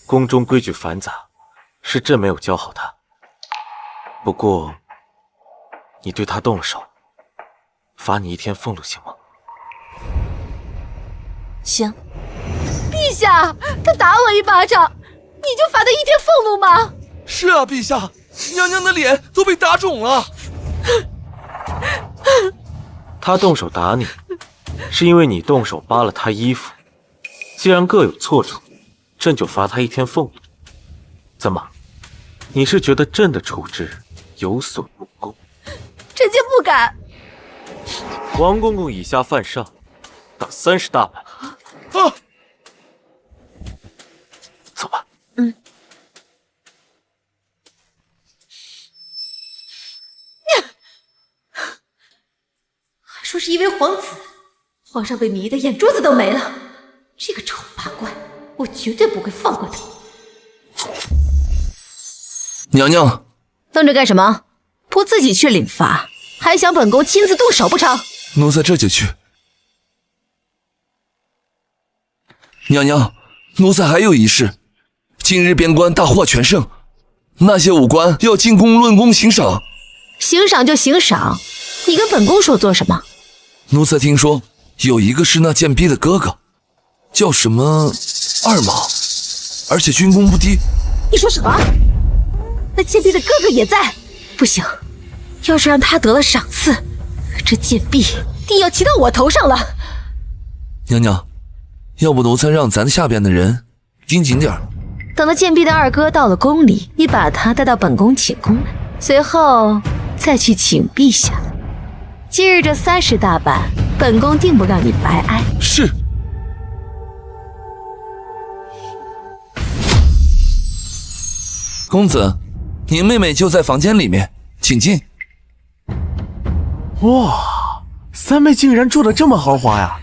宫中规矩繁杂，是朕没有教好他。不过，你对他动了手，罚你1天俸禄行吗？行。陛下，他打我一巴掌，你就罚他1天俸禄吗？是啊，陛下，娘娘的脸都被打肿了。他动手打你，是因为你动手扒了他衣服。既然各有错处，朕就罚他1天俸禄。怎么，你是觉得朕的处置有损无功？臣妾不敢。王公公以下犯上，打30大板。啊！走吧。还说是因为皇子，皇上被迷得眼珠子都没了。这个丑八怪，我绝对不会放过他。娘娘，愣着干什么？不自己去领罚，还想本宫亲自动手不成？奴才这就去。娘娘，奴才还有一事，今日边关大获全胜，那些武官要进宫论功行赏。行赏就行赏，你跟本宫说做什么？奴才听说有一个是那贱婢的哥哥，叫什么二毛，而且军功不低。你说什么？那贱婢的哥哥也在？不行，要是让他得了赏赐，这贱婢定要骑到我头上了。娘娘，要不奴才让咱下边的人盯紧点儿。等到贱婢的二哥到了宫里，你把他带到本宫寝宫来，随后再去请陛下。今日这30大板，本宫定不让你白挨。是。公子，您妹妹就在房间里面，请进。哇，三妹竟然住得这么豪华呀！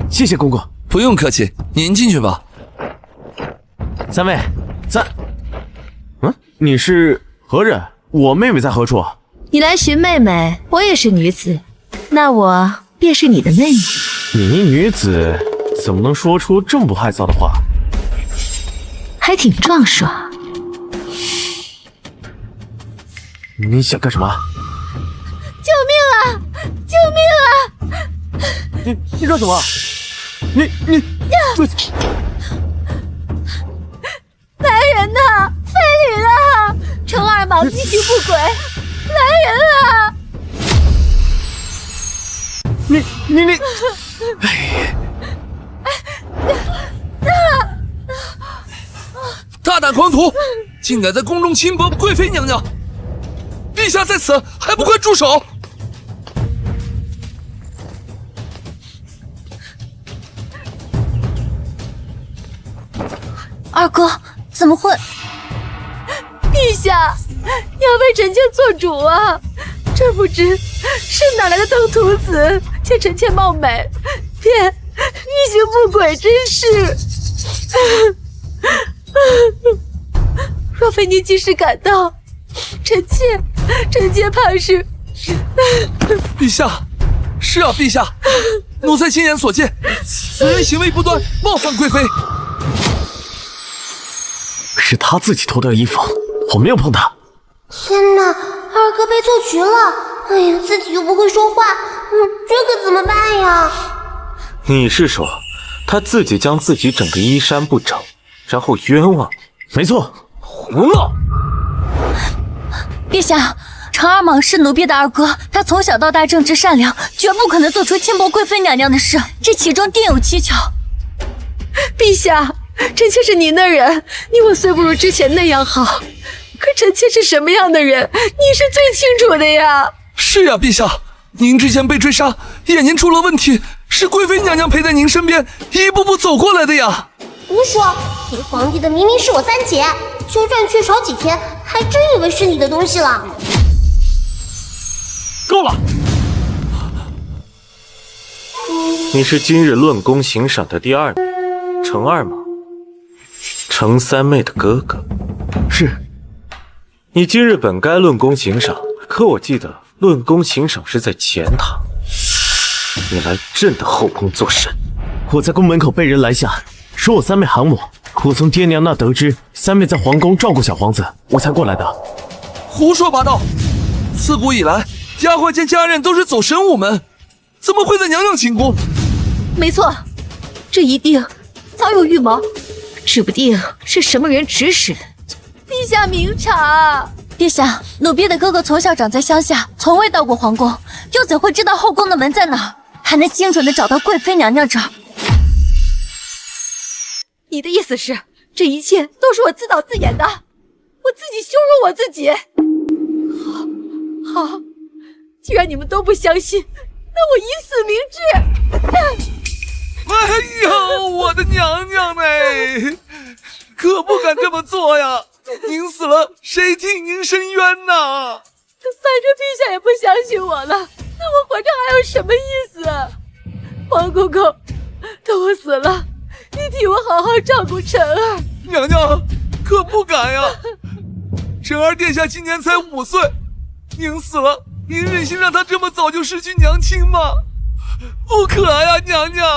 谢谢公公。不用客气，您进去吧。三妹，你是何人？我妹妹在何处？你来寻妹妹，我也是女子，那我便是你的妹妹。你一女子怎么能说出这么不害臊的话？还挺壮爽。你想干什么？救命啊！救命啊！你干什么？你来人呐！非礼了！程二毛继续不轨，来人啊！你，大胆狂徒，竟敢在宫中轻薄贵妃娘娘！陛下在此，还不快住手！二哥，怎么会？陛下，要为臣妾做主啊！这不知是哪来的登徒子，见臣妾貌美，便欲行不轨之事。若非您及时赶到，臣妾怕是……陛下，是啊，陛下，奴才亲眼所见，此人行为不端，冒犯贵妃。是他自己偷的衣服，我没有碰他。天哪，二哥被做局了！哎呀，自己又不会说话，这可怎么办呀？你是说，他自己将自己整个衣衫不整，然后冤枉你？没错，胡闹！陛下，程二莽是奴婢的二哥，他从小到大正直善良，绝不可能做出轻薄贵妃娘娘的事，这其中定有蹊跷。陛下，臣妾是您的人，你我虽不如之前那样好，可臣妾是什么样的人，你是最清楚的呀。是呀，陛下，您之前被追杀，眼睛出了问题，是贵妃娘娘陪在您身边，一步步走过来的呀。胡说，给皇帝的明明是我三姐，就算缺少几天，还真以为是你的东西了。够了！你是今日论功行赏的第二名，程二莽，程三妹的哥哥。是。你今日本该论功行赏，可我记得论功行赏是在前堂，你来朕的后宫做甚？我在宫门口被人拦下，说我三妹喊我，我从爹娘那得知三妹在皇宫照顾小皇子，我才过来的。胡说八道！自古以来，丫鬟见家人都是走神武门，怎么会在娘娘寝宫？没错，这一定早有预谋，指不定是什么人指使的。陛下明察！陛下，奴婢的哥哥从小长在乡下，从未到过皇宫，又怎会知道后宫的门在哪儿？还能精准的找到贵妃娘娘这儿？你的意思是，这一切都是我自导自演的，我自己羞辱我自己？好，既然你们都不相信，那我以死明志。哎呦，我的娘娘嘞，可不敢这么做呀！您死了，谁替您伸冤呐？反正陛下也不相信我了，那我活着还有什么意思？皇公公，等我死了，你替我好好照顾晨儿。娘娘，可不敢呀！辰儿殿下今年才5岁，您死了，您忍心让他这么早就失去娘亲吗？不可呀，娘娘！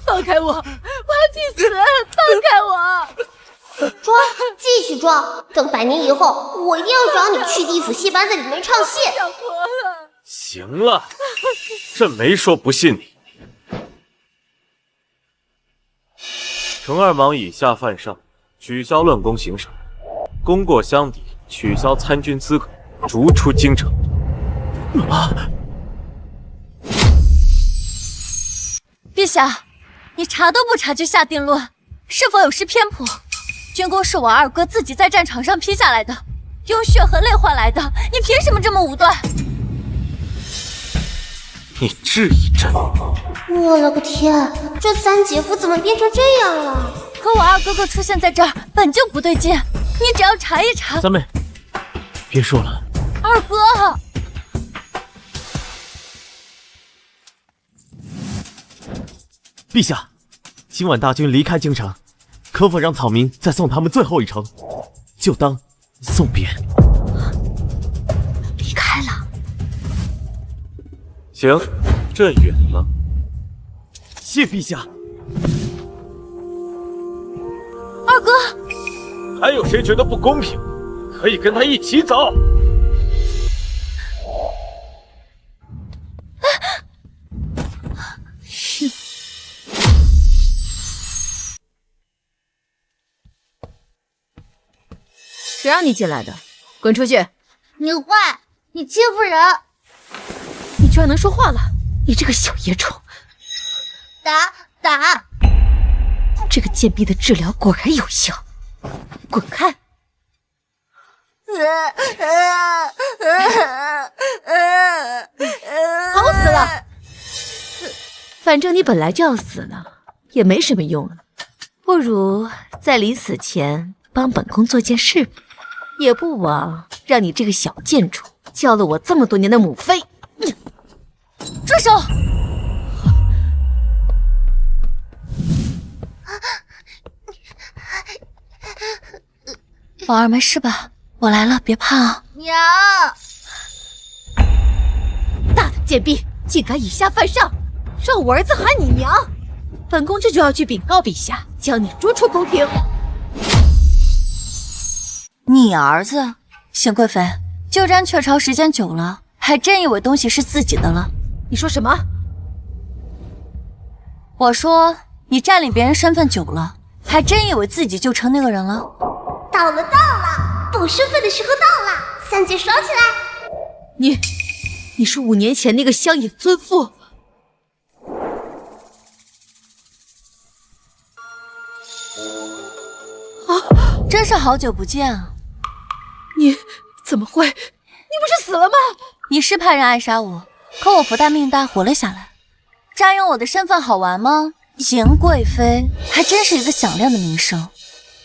放开我！我要去死！放开我！装，继续装。等100年以后，我一定要找你去地府戏班子里面唱戏。想活了！行了，朕没说不信你。程二莽以下犯上，取消论功行赏，功过相抵，取消参军资格，逐出京城。陛下，你查都不查就下定论，是否有失偏颇？军功是我二哥自己在战场上拼下来的，用血和泪换来的，你凭什么这么武断？你质疑朕？我了个天，这三姐夫怎么变成这样了？可我二哥哥出现在这儿本就不对劲，你只要查一查。三妹，别说了。二哥。陛下，今晚大军离开京城，可否让草民再送他们最后一程，就当送别。离开了。行，朕允了。谢陛下。二哥，还有谁觉得不公平？可以跟他一起走。谁让你进来的？滚出去！你坏，你欺负人！你居然能说话了！你这个小野种！打！这个贱婢的治疗果然有效，滚开！好死了！反正你本来就要死了，也没什么用了，不如在临死前帮本宫做件事吧。也不枉让你这个小贱种教了我这么多年的母妃。住手！宝儿没事吧？我来了，别怕啊。娘，大胆贱婢，竟敢以下犯上，让我儿子喊你娘！本宫这就要去禀告陛下，将你逐出宫廷。你儿子，邢贵妃，鸠占鹊巢时间久了，还真以为东西是自己的了。你说什么？我说你占领别人身份久了，还真以为自己就成那个人了。到了，补身份的时候到了，三姐爽起来！你是5年前那个乡野村妇？真是好久不见啊！你怎么会？你不是死了吗？你是派人暗杀我，可我福大命大活了下来。占用我的身份好玩吗？邢贵妃还真是一个响亮的名声。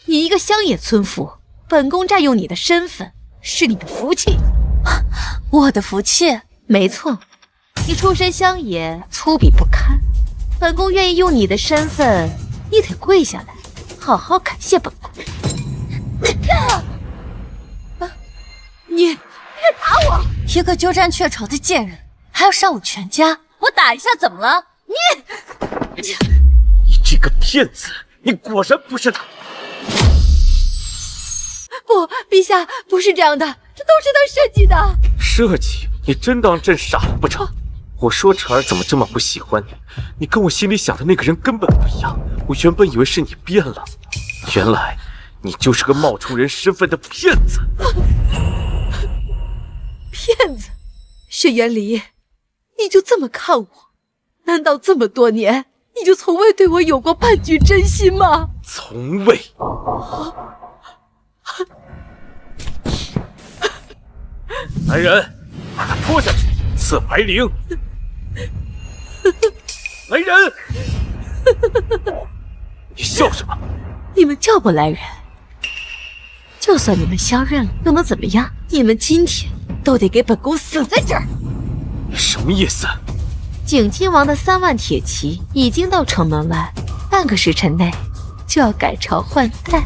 你一个乡野村妇，本宫占用你的身份是你的福气。我的福气？没错，你出身乡野，粗鄙不堪。本宫愿意用你的身份，你得跪下来，好好感谢本宫。你打我！一个鸠占鹊巢的贱人，还要杀我全家，我打一下怎么了？你这个骗子，你果然不是他。不，陛下不是这样的，这都是他设计的。设计？你真当朕傻了不成？我说晨儿怎么这么不喜欢你，你跟我心里想的那个人根本不一样。我原本以为是你变了，原来你就是个冒充人身份的骗子。骗子？轩辕离，你就这么看我？难道这么多年你就从未对我有过半句真心吗？从未。来人，把他拖下去，赐白绫。来人！你笑什么？你们叫不来人，就算你们相认了，又能怎么样？你们今天都得给本宫死在这儿！什么意思？景亲王的3万铁骑已经到城门外，半个时辰内就要改朝换代。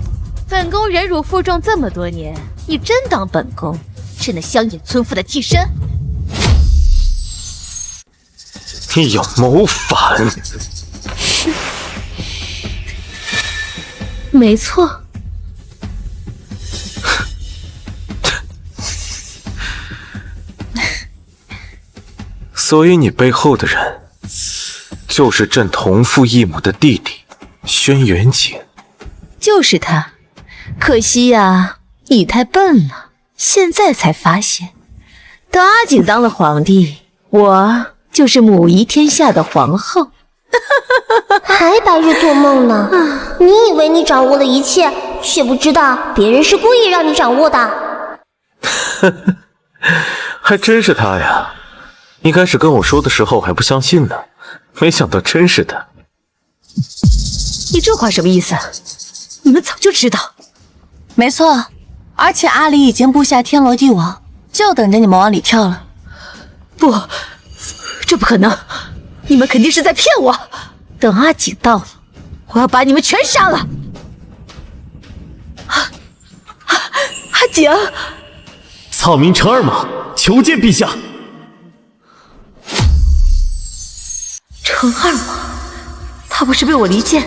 本宫忍辱负重这么多年，你真当本宫是那乡野村妇的替身？你要谋反？没错。所以你背后的人，就是朕同父异母的弟弟轩辕景。就是他，可惜呀，你太笨了，现在才发现，等阿景当了皇帝，我就是母仪天下的皇后。还白日做梦呢！你以为你掌握了一切，却不知道别人是故意让你掌握的。还真是他呀！一开始跟我说的时候还不相信呢，没想到真是他。你这话什么意思？你们早就知道。没错，而且阿离已经布下天罗地网，就等着你们往里跳了。不，这不可能！你们肯定是在骗我。等阿景到了，我要把你们全杀了。阿景，草民陈二莽求见陛下。陈二莽，他不是被我离间，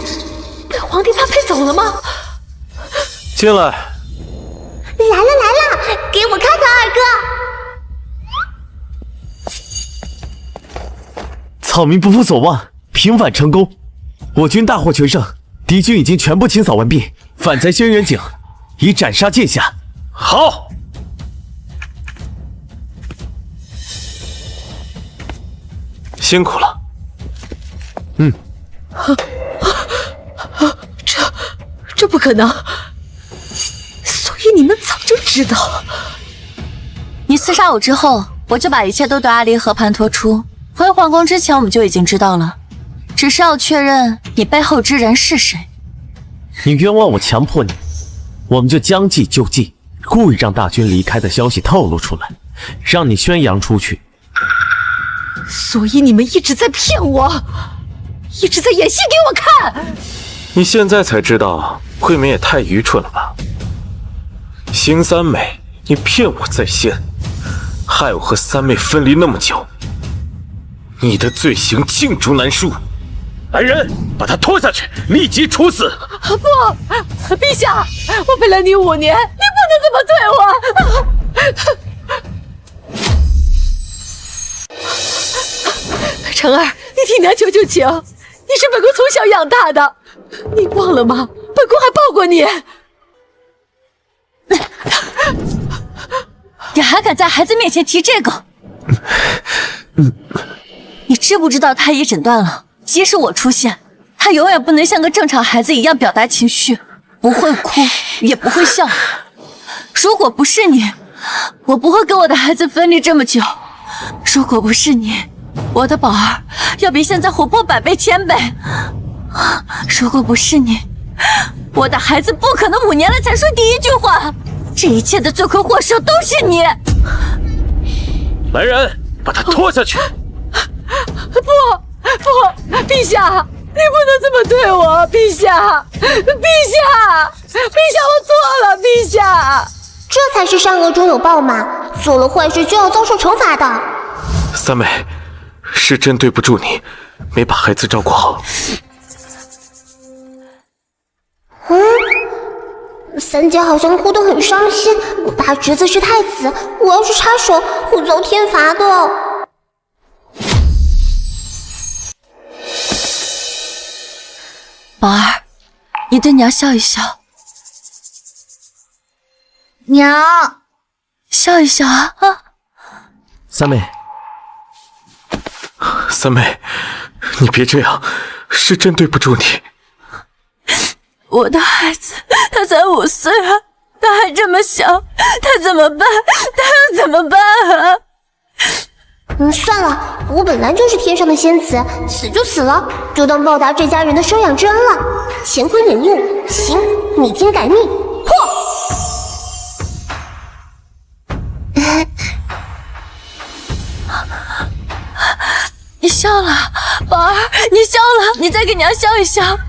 被皇帝发配走了吗？进来。来了，给我看看二哥。草民不负所望，平反成功，我军大获全胜，敌军已经全部清扫完毕，反贼轩辕景已斩杀剑下。好。辛苦了。这不可能！所以你们早就知道。你刺杀我之后，我就把一切都对阿离和盘托出。回皇宫之前，我们就已经知道了，只是要确认你背后之人是谁。你冤枉我强迫你，我们就将计就计，故意让大军离开的消息透露出来，让你宣扬出去。所以你们一直在骗我，一直在演戏给我看。你现在才知道，未免也太愚蠢了吧？邢三妹，你骗我在先，害我和三妹分离那么久，你的罪行罄竹难书。来人，把他拖下去，立即处死！不，陛下，我陪了你5年，你不能这么对我。成儿，你替娘求求情，你是本宫从小养大的，你忘了吗？本宫还抱过你。你还敢在孩子面前提这个？你知不知道他已诊断了，即使我出现，他永远不能像个正常孩子一样表达情绪，不会哭，也不会笑。如果不是你，我不会跟我的孩子分离这么久。如果不是你，我的宝儿要比现在活泼100倍1000倍。如果不是你，我的孩子不可能5年了才说第一句话。这一切的罪魁祸首都是你。来人，把他拖下去！不，陛下，你不能这么对我，陛下，我错了，陛下。这才是善恶终有报嘛，做了坏事就要遭受惩罚的。三妹，是朕对不住你，没把孩子照顾好。三姐好像哭得很伤心，大侄子是太子，我要是插手会遭天罚的。宝儿，你对娘笑一笑。娘，笑一笑啊！三妹，三妹，你别这样，是朕对不住你。我的孩子，他才5岁啊，他还这么小，他怎么办？他要怎么办啊？算了，我本来就是天上的仙子，死就死了，就当报答这家人的收养之恩了。乾坤引路，行，逆天改命，破！你笑了，宝儿，你笑了，你再给娘笑一笑。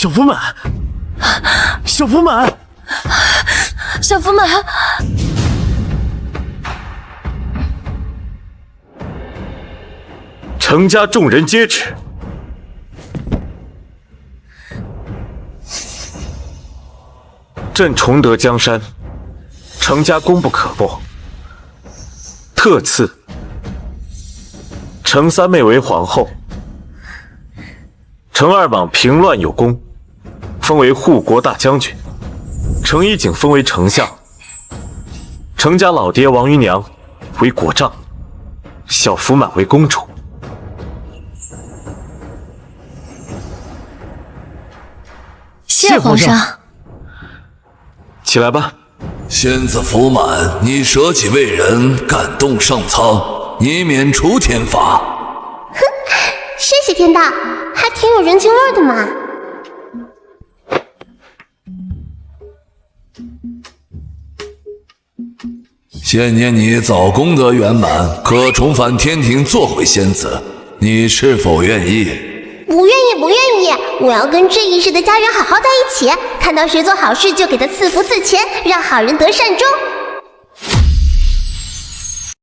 小福满，小福满，小福满，程家众人皆知，朕崇德江山，程家功不可没，特赐程三妹为皇后。程二莽平乱有功，封为护国大将军；程一景封为丞相。程家老爹王姨娘为国丈，小福满为公主。谢皇上。起来吧。仙子福满，你舍己为人，感动上苍，你免除天罚。哼，谢谢天大，还挺有人情味的嘛。现年你早功德圆满，可重返天庭做回仙子，你是否愿意？不愿意，不愿意！我要跟这一世的家人好好在一起，看到谁做好事就给他赐福赐钱，让好人得善终。